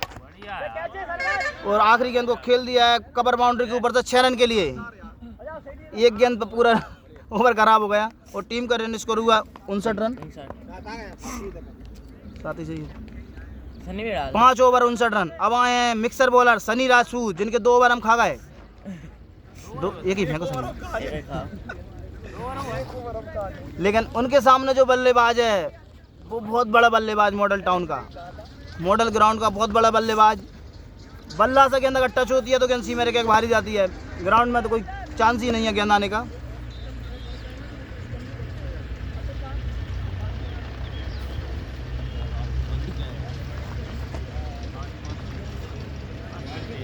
और आखिरी गेंद को खेल दिया है कवर बाउंड्री के ऊपर से 6 रन के लिए। एक गेंद पर पूरा ओवर खराब हो गया और टीम का रन स्कोर हुआ 59 रन। साथ ही सही 5 ओवर 59 रन। अब आए हैं मिक्सर बॉलर सनी राजपूत, जिनके 2 ओवर हम खा गए। एक ही फेंको सनी। लेकिन उनके सामने जो बल्लेबाज है वो बहुत बड़ा बल्लेबाज, मॉडल टाउन का, मॉडल ग्राउंड का बहुत बड़ा बल्लेबाज। बल्ला से गेंद अगर टच होती है तो गेंद सीमे रेखा के बाहर ही जाती है। ग्राउंड में तो कोई चांस ही नहीं है गेंद आने का।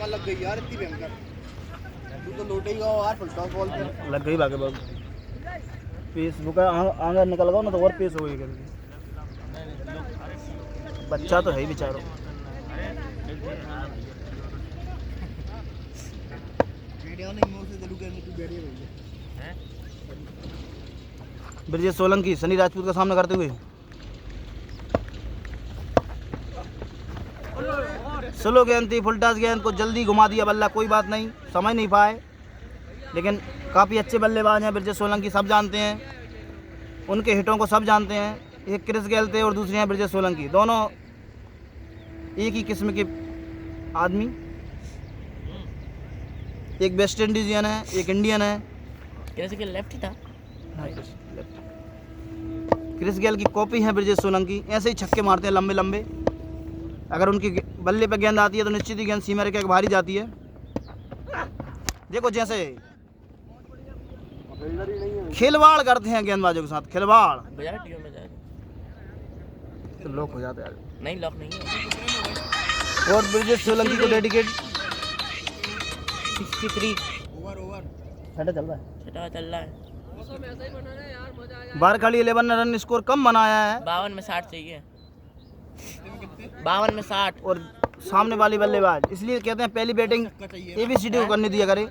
लग गई यार इतनी भयंकर, तू तो लौटेगा यार फुल टॉस बॉल पे लग गई भागे बाबू। पेस बुका आंगर निकल गया ना तो और पेस हो गई गेंद। बच्चा तो है ही बेचारो। ब्रजेश सोलंकी सनी राजपूत का सामना करते हुए। स्लो गेंद थी, फुल टॉस गेंद को जल्दी घुमा दिया बल्ला, कोई बात नहीं, समझ नहीं पाए। लेकिन काफ़ी अच्छे बल्लेबाज हैं ब्रजेश सोलंकी, सब जानते हैं उनके हिटों को, सब जानते हैं। एक क्रिस गेल थे और दूसरे हैं ब्रजेश सोलंकी, दोनों एक ही किस्म के आदमी। एक वेस्ट इंडीजियन है, एक इंडियन है। क्रिस गेल लेफ्ट था। क्रिस गेल की कॉपी है ब्रजेश सोलंकी, ऐसे ही छक्के मारते हैं लंबे लंबे। अगर उनकी बल्ले पे गेंद आती है तो निश्चित ही गेंद सीमा रेखा के बाहर ही जाती है। देखो जैसे खिलवाड़ करते हैं गेंदबाजों के साथ, खिलवाड़। तो लॉक हो जाते हैं। नहीं लॉक नहीं है। और ब्रजेश सोलंकी को डेडिकेट 63 छठा चल रहा है, छठा चल रहा है। बारखाड़ी 11 ने रन स्कोर कम बनाया है। 52 में 60 चाहिए, 52 में 60। और सामने वाली बल्लेबाज, इसलिए कहते हैं पहली बैटिंग एबीसीडी को करने दिया करे।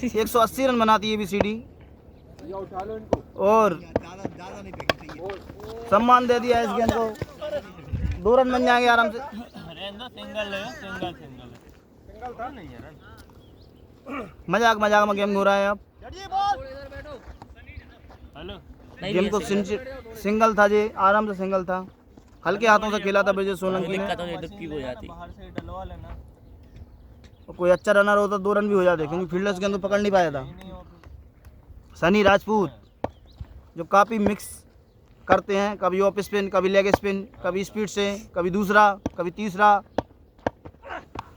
180 रन बनाती है एबीसीडी और सम्मान दे दिया इस गेंद को। 2 रन बन जाएंगे आराम से। मजाक मजाक में गेम हो रहा है अब। गेम को सिंगल था जी, आराम से सिंगल था, हल्के हाथों से खेला था ब्रजेश सोलंकी ने। कोई अच्छा रनर होता 2 रन भी हो जाते, क्योंकि फील्डर्स गेंद को पकड़ नहीं पाया था। सनी राजपूत जो काफ़ी मिक्स करते हैं, कभी ऑफ स्पिन, कभी लेग स्पिन, कभी स्पीड से, कभी दूसरा, कभी तीसरा।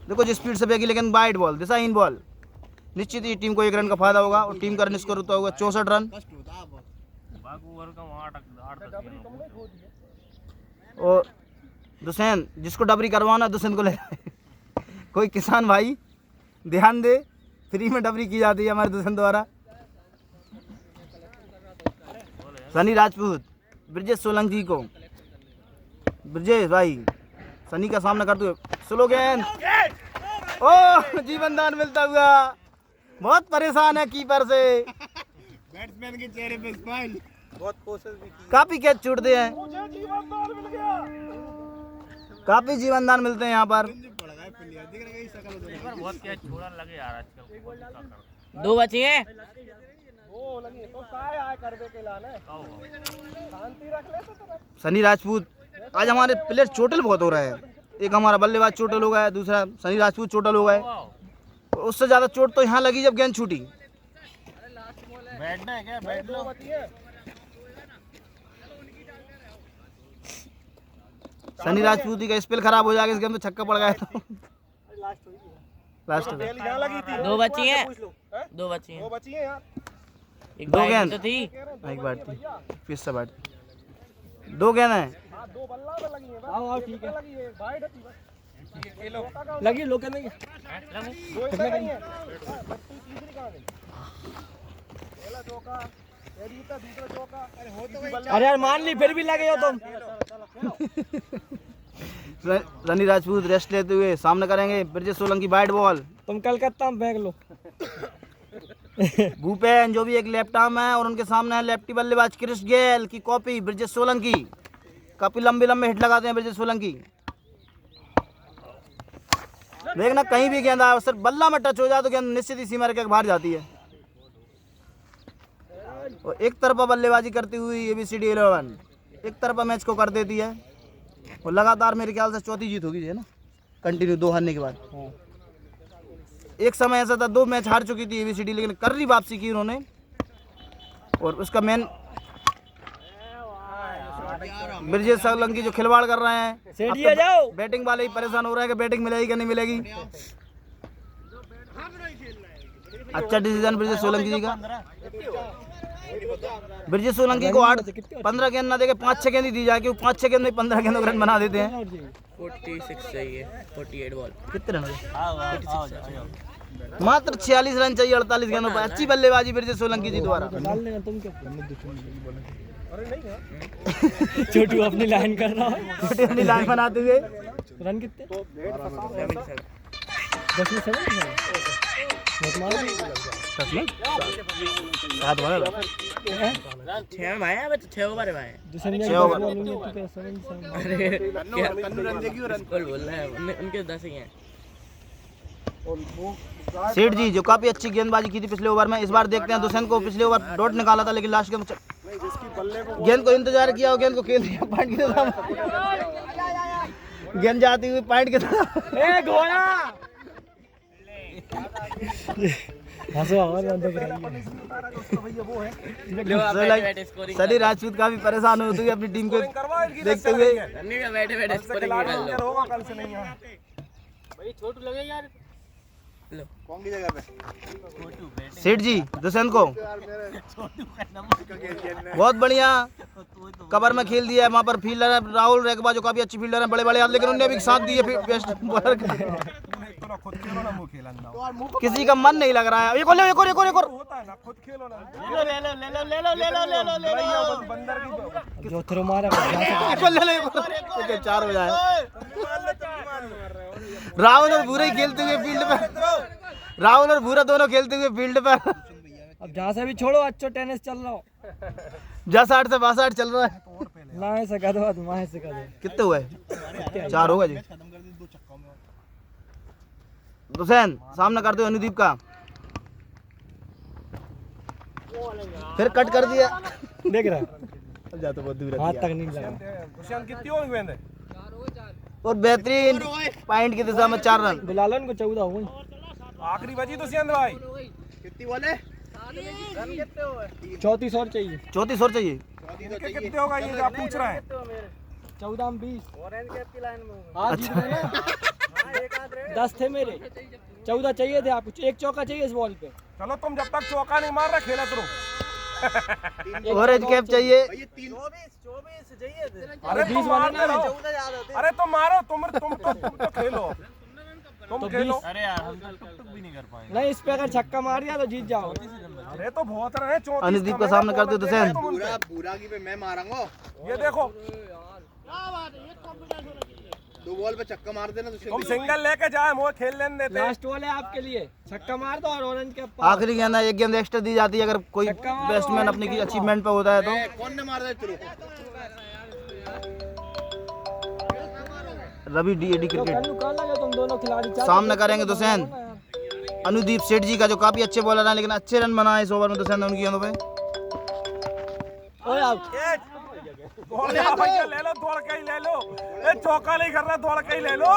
देखो जिस स्पीड से फेंकी लेकिन वाइड बॉल, दिशाहीन बॉल। निश्चित ही टीम को 1 रन का फायदा होगा और टीम का रन स्कोर होता होगा 64 रन। और दुष्यंत, जिसको डबरी करवाना दुष्यंत को ले कोई किसान भाई ध्यान दे, फ्री में डबरी की जाती है हमारे दुष्यंत द्वारा। सनी राजपूत ब्रजेश सोलंकी को, ब्रजेश भाई सनी का सामना करते हुए। स्लो गेंद, ओह जीवन दान मिलता हुआ। बहुत परेशान है कीपर से, बैट्समैन के चेहरे पे स्माइल। बहुत कोशिश भी की, काफी कैच छूटते हैं, काफी जीवन दान मिलते हैं यहाँ पर। बहुत क्या छोड़ा लगे यार आजकल। 2 बचे हैं। सनी राजपूत आज हमारे प्लेयर चोटिल बहुत हो रहे हैं। एक हमारा बल्लेबाज चोटिल हो गया है, दूसरा सनी राजपूत चोटिल हो गए। उससे ज़्यादा चोट तो यहाँ लगी जब गेंद छूटी। बैठना है क्या? बैठ लो। सनी राजपूती का स्पेल खराब हो जाएगा इस गेम में, छक्का पड़ गया तो लास्ट में। यहाँ लगी थी। दो बची हैं, दो बची हैं यार। एक दो बाइट गेंद तो थी। एक बार थी, फिर से बात। 2 गेंद है। दो बल्ला पे लगी है। आओ आओ ठीक है, लगी है। बाइट है। लगी लो करने की। दो इधर गई हैं। तीसरी कहाँ गई? पहला चौका, ये जीता, दूसरा चौका। अरे हो तो गई। अरे यार मान ली, फिर भी लगे हो तुम। सनी राजपूत रेस्ट लेते हुए सामने करेंगे ब्रजेश सोलंकी वाइड बॉल। तुम कलकत्ता में फेंक लो। भूपेन जो भी एक लेफ्ट आर्म है और उनके सामने है लेफ्टी बल्लेबाज क्रिस गेल की कॉपी ब्रजेश सोलंकी। काफी लंबे लंबे हिट लगाते हैं ब्रजेश सोलंकी। देखना कहीं भी गेंद आए, सिर्फ बल्ला में टच हो जाए तो गेंद निश्चित ही सीमा रेखा के बाहर जाती है। और एक तरफा बल्लेबाजी करती हुई ABCD 11 एक तरफा मैच को कर देती है। और लगातार मेरे ख्याल से चौथी जीत होगी, है ना, कंटिन्यू 2 हारने के बाद। एक समय ऐसा था 2 मैच हार चुकी थी ABCD, लेकिन कर्री वापसी की उन्होंने। और उसका मेन ब्रजेश सोलंकी जो खिलवाड़ कर रहे हैं। सेठ जी आ जाओ। बैटिंग वाले ही परेशान हो रहे हैं कि बैटिंग मिलेगी कि नहीं मिलेगी। अच्छा डिसीजन ब्रजेश सोलंकी जी का। ब्रजेश सोलंकी को 8-15 गेंद ना देके 5-6 गेंद ही दी जाए, क्योंकि 5-6 गेंद में 15 गेंद रन बना देते हैं। 46 चाहिए, 48 बॉल। कितने रन? मात्र 46 रन चाहिए 48 गेंदों पर। अच्छी बल्लेबाजी ब्रजेश सोलंकी जी द्वारा। छोटू अपनी लाइन कर रहा है। छोटी अपनी लाइन बनाते हुए। रन कितने? 10 में 7 छह में आया, अबे तो 6 ओवर है भाई। अरे क्या बोल रहा है, उनके 10 ही हैं। सेठ जी जो काफी अच्छी गेंदबाजी की थी पिछले ओवर में, इस बार देखते हैं दुष्यंत को। पिछले ओवर डॉट निकाला था लेकिन लास्ट गेंद गेंद को इंतजार किया और गेंद को खेल दिया पॉइंट की तरफ। गेंद जाती हुई पॉइंट की तरफ। ए घोड़ा हंसो और सनी राजपूत काफी परेशान होते हुए अपनी टीम को देखते हुए। बैठे बैठे स्कोरिंग निकाल लो। कल से नहीं है भाई छोटू लगे यार। लो कौन की जगह पे? सेठ जी दुष्यंत को बहुत बढ़िया कवर में खेल दिया है। वहाँ पर फील्डर है राहुल रेगबा जो काफी अच्छी फील्डर है, बड़े बड़े, लेकिन उन्होंने भी साथ दिए बेस्ट बॉलर। किसी का मन नहीं लग रहा है। एक और होता है ना, खुद खेलो ना। बंदर की जो थ्रो मारा 4 हो जाए। राहुल और भूरा ही खेलते हुए फील्ड पर। राहुल और भूरा दोनों खेलते हुए फील्ड पर। अब जहाँ से भी छोड़ो, अच्छा टेनिस चल रहा हो। जहाँ 60 से 62 चल रहा है। माहे से कर दो, माहे से कर दो। कितने हुए? 4 होगा जी। हुसैन सामना करते हो अनुदीप का, फिर कट कर दिया। देख रहा है जाता बहुत दूर हाथ तक नहीं लगा। दुष्यंत कितनी हो गई है? और बेहतरीन पॉइंट की दिशा में 4 रन। बुला लो इनको, 14 हो गई। आखिरी बची दुष्यंत भाई। कितनी बोले? 34 और चाहिए। 34 और चाहिए। कितने होगा ये जो आप पूछ रहे हैं? 14 में 20। आज जीत गए ना। 10 थे मेरे, 14 चाहिए थे आपको। एक चौका चाहिए इस बॉल पे। चलो तुम जब तक चौका नहीं मार रहे खेला करो। ऑरेंज कैप चाहिए। अरे 20 वाले ना। अरे तो मारो, तुम तो खेलो, तुम तो खेलो। अरे यार हम तो टुक भी नहीं कर पाए। नहीं, इस पे अगर छक्का मार दिया तो जीत जाओ। अरे तो बहुत रहे 34। अनुदीप का सामना करते हो दुष्यंत। बुरा की पे मैं मारूंगा। ये देखो 2 बॉल पे छक्का मार देना। तुम सिंगल लेके जाए, वो खेल लेने देते। लास्ट बॉल है आपके लिए, छक्का मार दो और ऑरेंज के पास। आखिरी गेंद है, 1 गेंद एक्स्ट्रा दी जाती है अगर कोई बैट्समैन अपनी की अचीवमेंट पे होता है तो। कौन ने मार दिया? चलो रवि DAD क्रिकेट तुम दोनों खिलाड़ी सामना करेंगे दुष्यंत अनुदीप सेठ जी का जो काफी अच्छे बॉलर हैं, लेकिन अच्छे रन बनाए इस ओवर में दुष्यंत ने उनकी गेंदों पे। दौड़ ले भैया, ले लो, दौड़ के ही ले लो। ये चौका नहीं कर रहा, दौड़ के ही ले लो।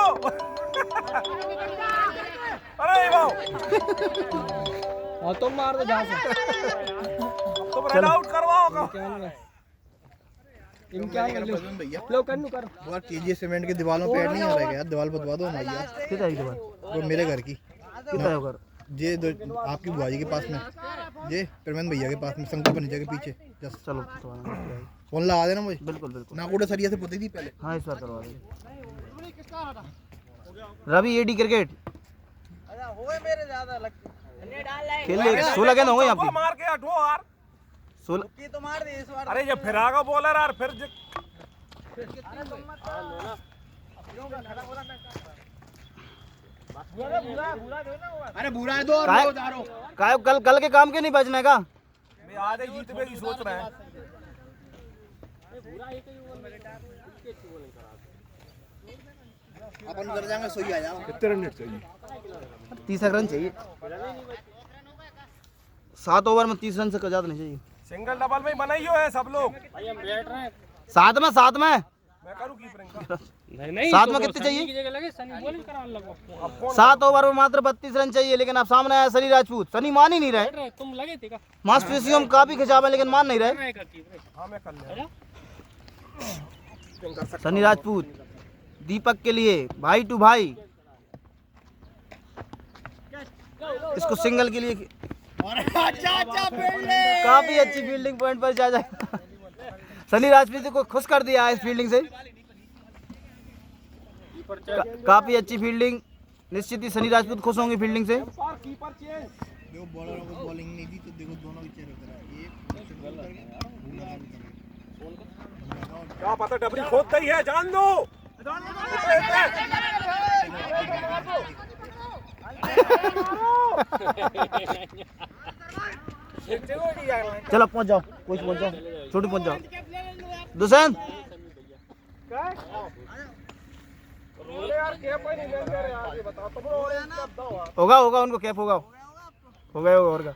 अरे वाह, और तुम मार दो जहाँ से। तुम रन आउट करवाओ। इम्तिहान कर लो। भैया लो कन्नू करो। वो केजी सीमेंट की दीवारों पे ऐड नहीं आ रहा है यार, दीवार बदवा दो हमारी यार। कितना है वो मेरे घर की कितना है घर? जे आपकी बुआ जी के पास में, जे प्रमंद भैया के पास में, शंकर फर्नीचर के पीछे। जस्ट चलो फोन लगा देना मुझे। बिल्कुल बिल्कुल। नाकोड़ा सरिया से पुती थी पहले। हाँ इस बार करवा देंगे। रवि एडी क्रिकेट खेल ले। 16 गेंद होंगे यहाँ पे। मार के हटो यार। 16 अरे ये फिरागा बॉलर यार, फिर अरे बुरा है दो काय कल के काम के नहीं बचने का। आज ही जीत में ही सोच रहे हैं। अपन उधर जाएंगे, सोई आ जाओ। कितने रन चाहिए? 30 रन चाहिए। 7 ओवर में 30 रन से ज्यादा नहीं चाहिए। सिंगल डबल में बनाइयो है सब लोग। साथ में मैं करूँ कीपरिंग का। साथ में कितने चाहिए? 7 ओवर में मात्र 32 रन चाहिए, लेकिन आप सामने आया सनी राजपूत। सनी मान ही नहीं रहे। तुम लगे थे का? मांसपेशियों में काफी खिंचाव है, लेकिन मान नहीं रहे। हाँ मैं कर लिया। सनी राजपूत दीपक के लिए भाई टू भाई, इसको सिंगल के लिए काफी अच्छी फील्डिंग पॉइंट पर जा जाएगा। सनी राजपूत को खुश कर दिया है इस फील्डिंग से। काफी अच्छी फील्डिंग, निश्चित ही सनी राजपूत खुश होंगे फील्डिंग से। देखो बॉलरों को बॉलिंग नहीं दी तो देखो दोनों ही चेहरे उतर आए। क्या पता डबरी खोदता ही है, जान दो। चलो पहुंच जाओ, कोई पहुंच जाओ, छोटी पहुंच जाओ। दुष्यंत होगा उनको कैप होगा और का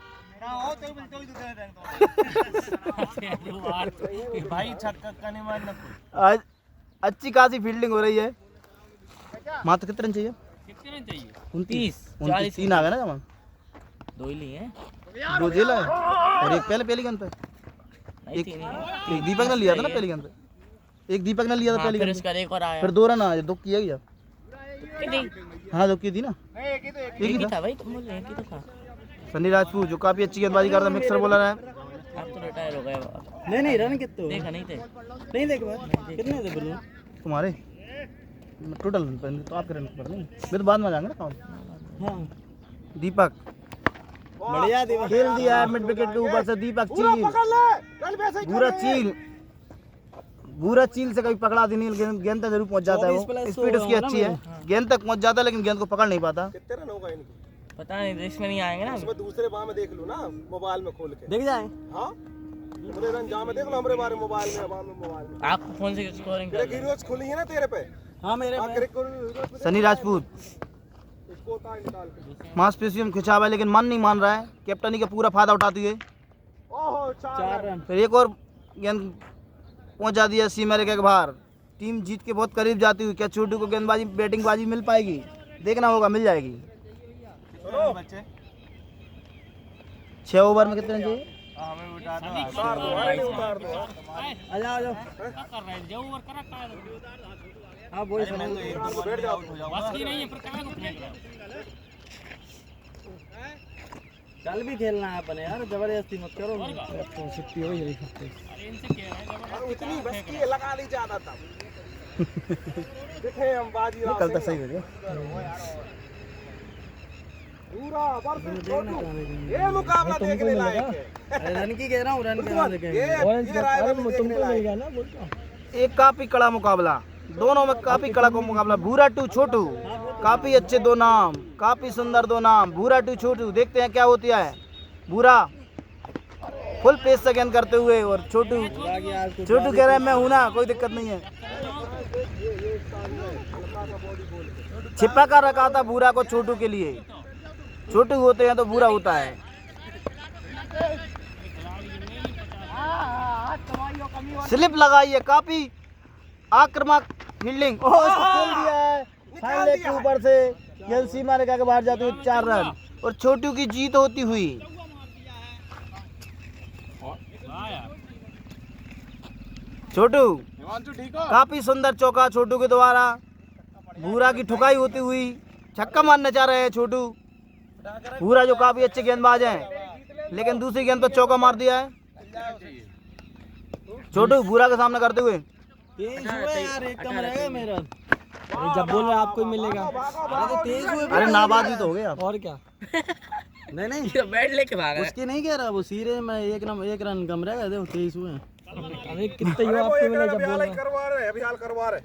भाई छक्का का नहीं मारना। आज अच्छी खासी फील्डिंग हो रही है। मात्र कितने रन चाहिए? कितने रन चाहिए? 29 3 आ गया ना जमा। 2 ही लिए हैं। 2 जेल है और एक पहली गेंद पे। एक दीपक ने लिया था ना पहली गेंद पे। एक दीपक ने लिया था पहली गेंद पे। एक और आया। फिर 2 रन आए, 2 किया गया। हाँ 2 की थी ना। एक ही था भाई, तुम एक ही तो था। सनी राजपूत जो काफी अच्छी गेंदबाजी करता है, मिक्सर बॉलर है। अब तो रिटायर हो गए। नहीं रन कितने देखा नहीं थे। नहीं देख कितने थे बोलो तुम्हारे टोटल तो आपके रन पर नहीं, मैं तो बाद में जाएंगे ना काम। हाँ दीपक बढ़िया खेल दिया है मिड विकेट के ऊपर से। दीपक चील भूरा चील से कभी पकड़ा दी नहीं, गेंद तक जरूर पहुंच जाता है। वो स्पीड उसकी अच्छी है, गेंद तक पहुंच जाता है, लेकिन गेंद को पकड़ नहीं पाता। कितने रन होगा इनकी? पता नहीं, देश में नहीं आएंगे ना। उसमें दूसरे बार में देख लूं ना, मोबाइल में खोल के देख जाए। हाँ मेरे रन जहाँ में देख लो, हमारे बारे मोबाइल में आपको फोन से स्कोरिंग तेरे हीरोज खुली है ना तेरे पे। हाँ मेरे पे सनी राजपूत मांसपेशियों में खिंचाव है, लेकिन मन नहीं मान रहा है। कैप्टनी का पूरा फायदा उठाती है। ओहो 4 रन। फिर एक और गेंद पहुंचा दिया सीमा रेखा के बाहर। टीम जीत के बहुत करीब जाती हुई। क्या छोटू को गेंदबाजी बैटिंग बाजी मिल पाएगी? देखना होगा, मिल जाएगी। 6 ओवर में कितने चाहिए? कल भी खेलना है अपने यार, जबरदस्ती मत करो। छुट्टी हो गई इतनी बस्ती है, लगा ली ज्यादा था। देखे हम बाजी कल तक सही हो गया। पूरा ये मुकाबला देखने लायक है। रन की कह रहा हूँ, रन ये एक काफी कड़ा मुकाबला, दोनों में काफी कड़ा मुकाबला। भूरा टू छोटू, काफी अच्छे 2 नाम, काफी सुंदर 2 नाम। भूरा टू छोटू, देखते हैं क्या होती है। भूरा फुल पेस से गेंद करते हुए, और छोटू कह रहा है मैं हूं ना, कोई दिक्कत नहीं है। छिपा कर रखा था भूरा को छोटू के लिए। छोटू होते हैं तो भूरा होता है। स्लिप लगाई है, काफी आक्रामक फील्डिंग, खेल दिया है फाइन लेग के ऊपर से, गेंद सीमा रेखा के बाहर जाते हुए 4 रन और छोटू की जीत होती हुई। छोटू काफी सुंदर चौका छोटू के द्वारा, भूरा की ठुकाई होती हुई छक्का मारना चाह रहे हैं छोटू। भूरा जो काफी अच्छे गेंदबाज हैं, लेकिन दूसरी गेंद पर चौका मार दिया है छोटू भूरा के सामने करते हुए। यार एक कम रहेगा मेरा, जब बोल रहे आपको ही मिलेगा। अरे नाबाद भी तो हो गया और क्या। नहीं ये बैट लेके भाग रहा है। उसकी नहीं कह रहा, वो सीरे में एक रन कम रहेगा, देखो 23 हुए हैं। अरे कितने युवा आपको मिले जब बोल रहे करवा रहे अभी हाल करवा रहे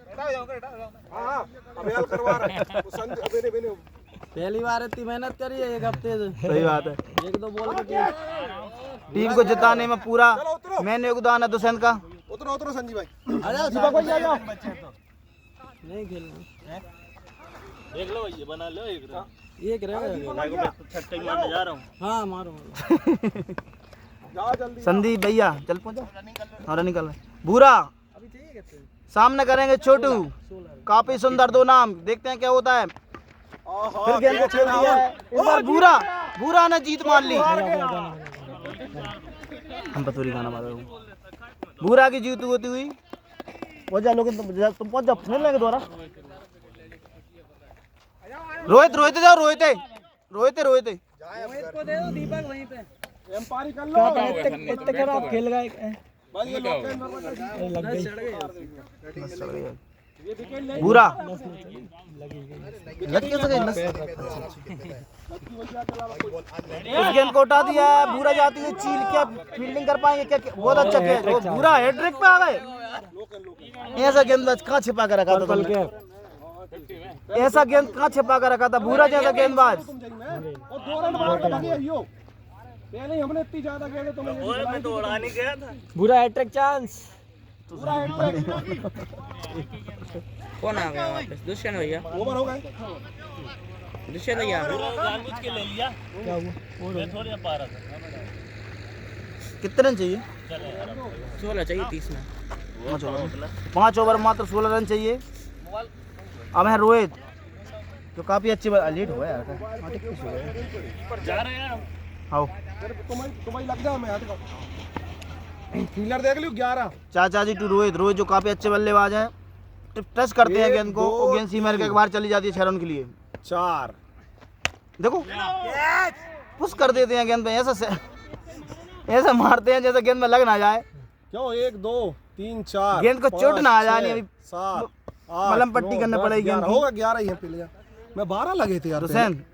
हाँ अभी हाल करवा रहे। पहली बार इतनी मेहनत करी है एक हफ्ते से। सही बात है, 1-2 बॉल के टीम को जिताने में पूरा मैन योगदान है दुष्यंत का। उतरो उतरो संजीव भाई, आ जाओ कोई आ जाओ। नहीं खेलना, देख लो ये बना लो एक एक रहेगा। छक्के मारने जा रहा हूँ। हाँ मारो संदीप भैया चल पहुंचो, और निकल भूरा सामने करेंगे छोटू, काफी सुंदर 2 नाम, देखते हैं क्या होता है। फिर गेंद को खेल दिया है, इस बार भूरा ने जीत मान ली। हम पतूरी गाना मार रहे हो, भूरा की जीत होती हुई। पहुंच जा लोग, तुम पहुंच जाओ, खेल लेंगे दोबारा। रोहित जाओ, रोहित को दे दो दीपक वहीं पे। एम्पायरी कर लो। इतने खराब खेल गए। भूरा लग कैसे गई नस? उस गेंद को उठा दिया है, भूरा जाती है चील, क्या फील्डिंग कर पाएंगे क्या? बहुत अच्छा खेल, वो भूरा हैट्रिक पे आ गए। ऐसा गेंदबाज कहाँ छिपा कर रखा था तुमने? ऐसा गेंद कहाँ छिपा कर रखा था भूरा जैसा गेंदबाज? पहले ही हमने इतनी ज्यादा खेले तो मैं तो उड़ा नहीं गया था। बुरा हैट्रिक चांस। कौन आ गया वापस? दुष्यंत भैया। ओवर हो गए। दुष्यंत भैया जानबूझ के ले लिया, क्या हुआ? मैं थोड़ी पा रहा था। कितने रन चाहिए? 16 चाहिए 30 में। 5 ओवर मात्र 16 रन चाहिए। अब है रोहित जो काफी अच्छी लेट हुआ यार, जा रहे हैं हम। आओ तुम्हारी लग जा, मैं आते फील्डर देख लियो 11। चाचा जी टू रोहित जो काफी अच्छे बल्लेबाज हैं, टच करते हैं गेंद को, वो गेंद सीमा के बाहर चली जाती है 6 रन के लिए। 4 देखो पुश कर देते हैं गेंद पे, ऐसा मारते हैं जैसे गेंद में लग ना जाए। क्यों 1 2 3 4 गेंद को चोट ना आ जाए, अभी 7 मलम पट्टी करने पड़ेगी गेंद की। होगा 11 ही है पहले, मैं 12 लगे थे यार। हुसैन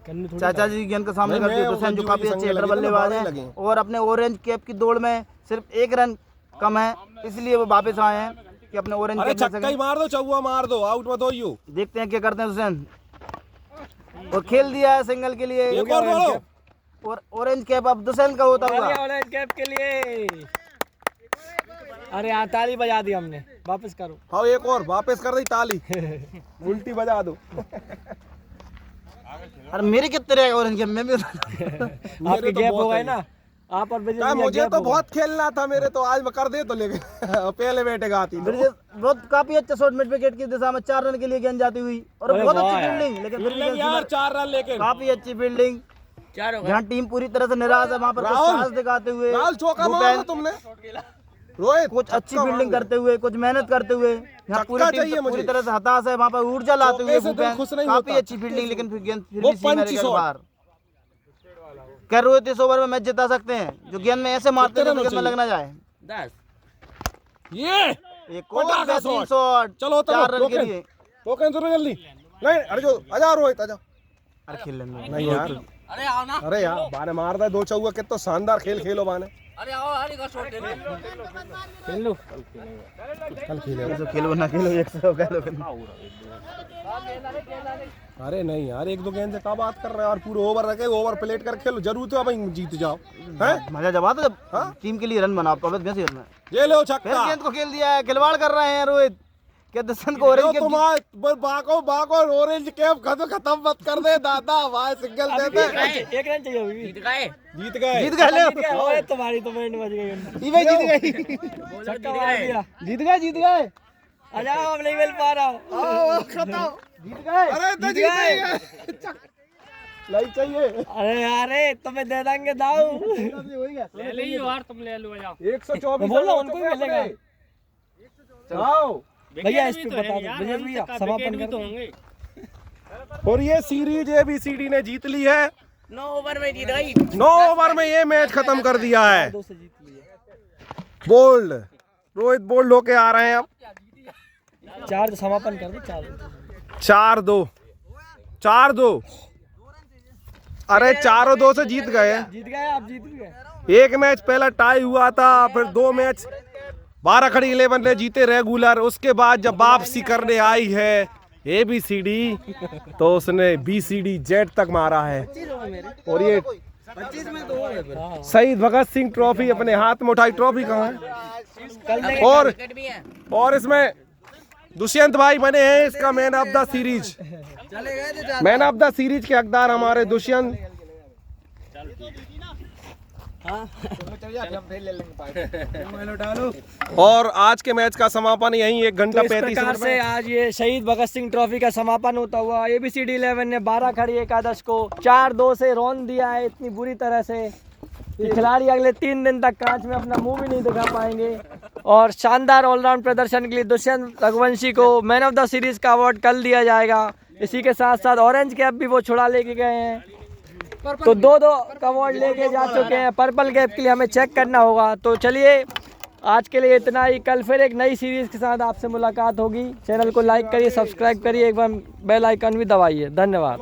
चाचा जी गेंद के सामने करते हैं। हुसैन जो काफी अच्छे हिटर बल्लेबाज हैं और अपने ऑरेंज कैप की दौड़ में सिर्फ 1 रन कम है, इसलिए वो वापस आए हैं कि अपने ऑरेंज कैप छक्का ही मार दो, चौवा मार दो, आउट मत होइयो। देखते हैं क्या करते हैं हुसैन। और खेल दिया है सिंगल के लिए, और ऑरेंज कैप अब दुष्यंत का होता हुआ। ऑरेंज कैप के लिए। अरे यहाँ ताली बजा दी हमने, वापस करो। हाँ एक और वापस कर दी ताली। उल्टी बजा दो। अरे मेरे कितने रहेगा ऑरेंज कैप में भी? आपके गैप हो गए ना आप और क्या मुझे तो बहुत खेलना था, मेरे तो आज कर दे तो लेके पहले बैठेगा आती। बहुत काफी अच्छा शॉट मिड विकेट की दिशा में 4 रन के लिए गेंद जाती हुई और बहुत अच्छी फील्डिंग, लेकिन फिर भी यार 4 रन लेके काफी अच्छी फील्डिंग। 4 हो गए। जहाँ टीम पूरी तरह से निराश है, वहाँ पर कुछ साहस दिखाते हुए राहुल चौका मारा तुमने, रोहित कुछ अच्छी फील्डिंग करते हुए, कुछ मेहनत करते हुए, यहाँ पूरी टीम पूरी तरह से हताश है, वहाँ पर ऊर्जा लाते हुए भूपेन काफी अच्छी फील्डिंग, लेकिन फिर गेंद फिर भी सीमा रेखा के बाहर। क्या रोहित इस ओवर में मैच जिता सकते हैं? जो गेंद में ऐसे मारते हैं गेंद में लगना जाए। 10 ये एक और बेहतरीन शॉट, चलो 4 रन के लिए। टोकन जरूर जल्दी। नहीं अरे जो आजा रोहित आजा। अरे खेल लेंगे नहीं यार, अरे आओ ना। अरे यार बाने मार दे 2 चौका, कितना शानदार खेल खेलो बाने। अरे आओ हरी का शॉट ले लो। खेल लो। कल खेले जो खेलो ना खेलो 100 खेलो। अरे नहीं यार 1 2 गेंद से क्या बात कर रहे हैं यार, पूरे ओवर रखे, ओवर प्लेट कर खेलो, जरूर तो अब जीत जाओ हैं। मजा जब आता जब टीम के लिए रन बनाओ, तो अवैध में ये लो फिर छक्का। गेंद को खेल दिया है, खिलवाड़ कर रहे हैं रोहित, क्या दर्शन को ऑरेंज कैप बाको ऑरेंज कैप खत्म मत कर दे दादा, भाई सिंगल दे दे। एक रन चाहिए अभी। जीत गए जीत गए। जीत गए ले ओए तुम्हारी तो बैंड बज गई। ई भाई जीत गए छक्का मार दिया। जीत गए आ जाओ, अब नहीं मिल पा रहा। जीत गए अरे तो जीत गए। लाइक चाहिए। अरे तुम्हें दे देंगे दाऊ। ले लो यार, तुम ले लो जाओ। 124 बोल रहा उनको ही मिलेगा। चलाओ। भैया इस पे बता दो भैया समापन कर दो। और ये सीरीज ABCD ने जीत ली है। 9 ओवर में जीत गई। 9 ओवर में ये मैच खत्म कर दिया है। 2 से जीत लिया। बोल्ड रोहित बोल्ड होके आ रहे हैं अब। 4 तो समापन कर दो। 4-2 4-2। अरे 4-2 से जीत गए। जीत गए आप, जीत भी गए। एक मैच पहला टाई हुआ था, फिर 2 मैच 12 खड़ी 11 ने जीते रेगुलर। उसके बाद जब वापसी करने आई है ABCD तो उसने BCD-Z तक मारा है। और ये 25 में तो शहीद भगत सिंह ट्रॉफी अपने हाथ में उठाई। ट्रॉफी कहाँ है? और इसमें दुष्यंत भाई बने हैं इसका man of the series. Man of the series के हकदार हमारे दुष्यंत। और आज के मैच का समापन यही 1 घंटा तो इस 35 प्रकार मिनट से आज ये शहीद भगत सिंह ट्रॉफी का समापन होता हुआ ABCD 11 ने 12 खड़ी एकादश को 4-2 से रौंद दिया है इतनी बुरी तरह से कि खिलाड़ी अगले 3 दिन तक कांच में अपना मुंह भी नहीं दिखा पाएंगे। और शानदार ऑलराउंड प्रदर्शन के लिए दुष्यंत रघुवंशी को मैन ऑफ द सीरीज का अवार्ड कल दिया जाएगा। इसी के साथ साथ ऑरेंज कैप भी वो छुड़ा लेके गए हैं, तो 2-2 का अवार्ड लेके जा चुके हैं। पर्पल कैप के लिए हमें चेक करना होगा। तो चलिए आज के लिए इतना ही। कल फिर एक नई सीरीज के साथ आपसे मुलाकात होगी। चैनल को लाइक करिए, सब्सक्राइब करिए, एक बार बेल आइकन भी दबाइए। धन्यवाद।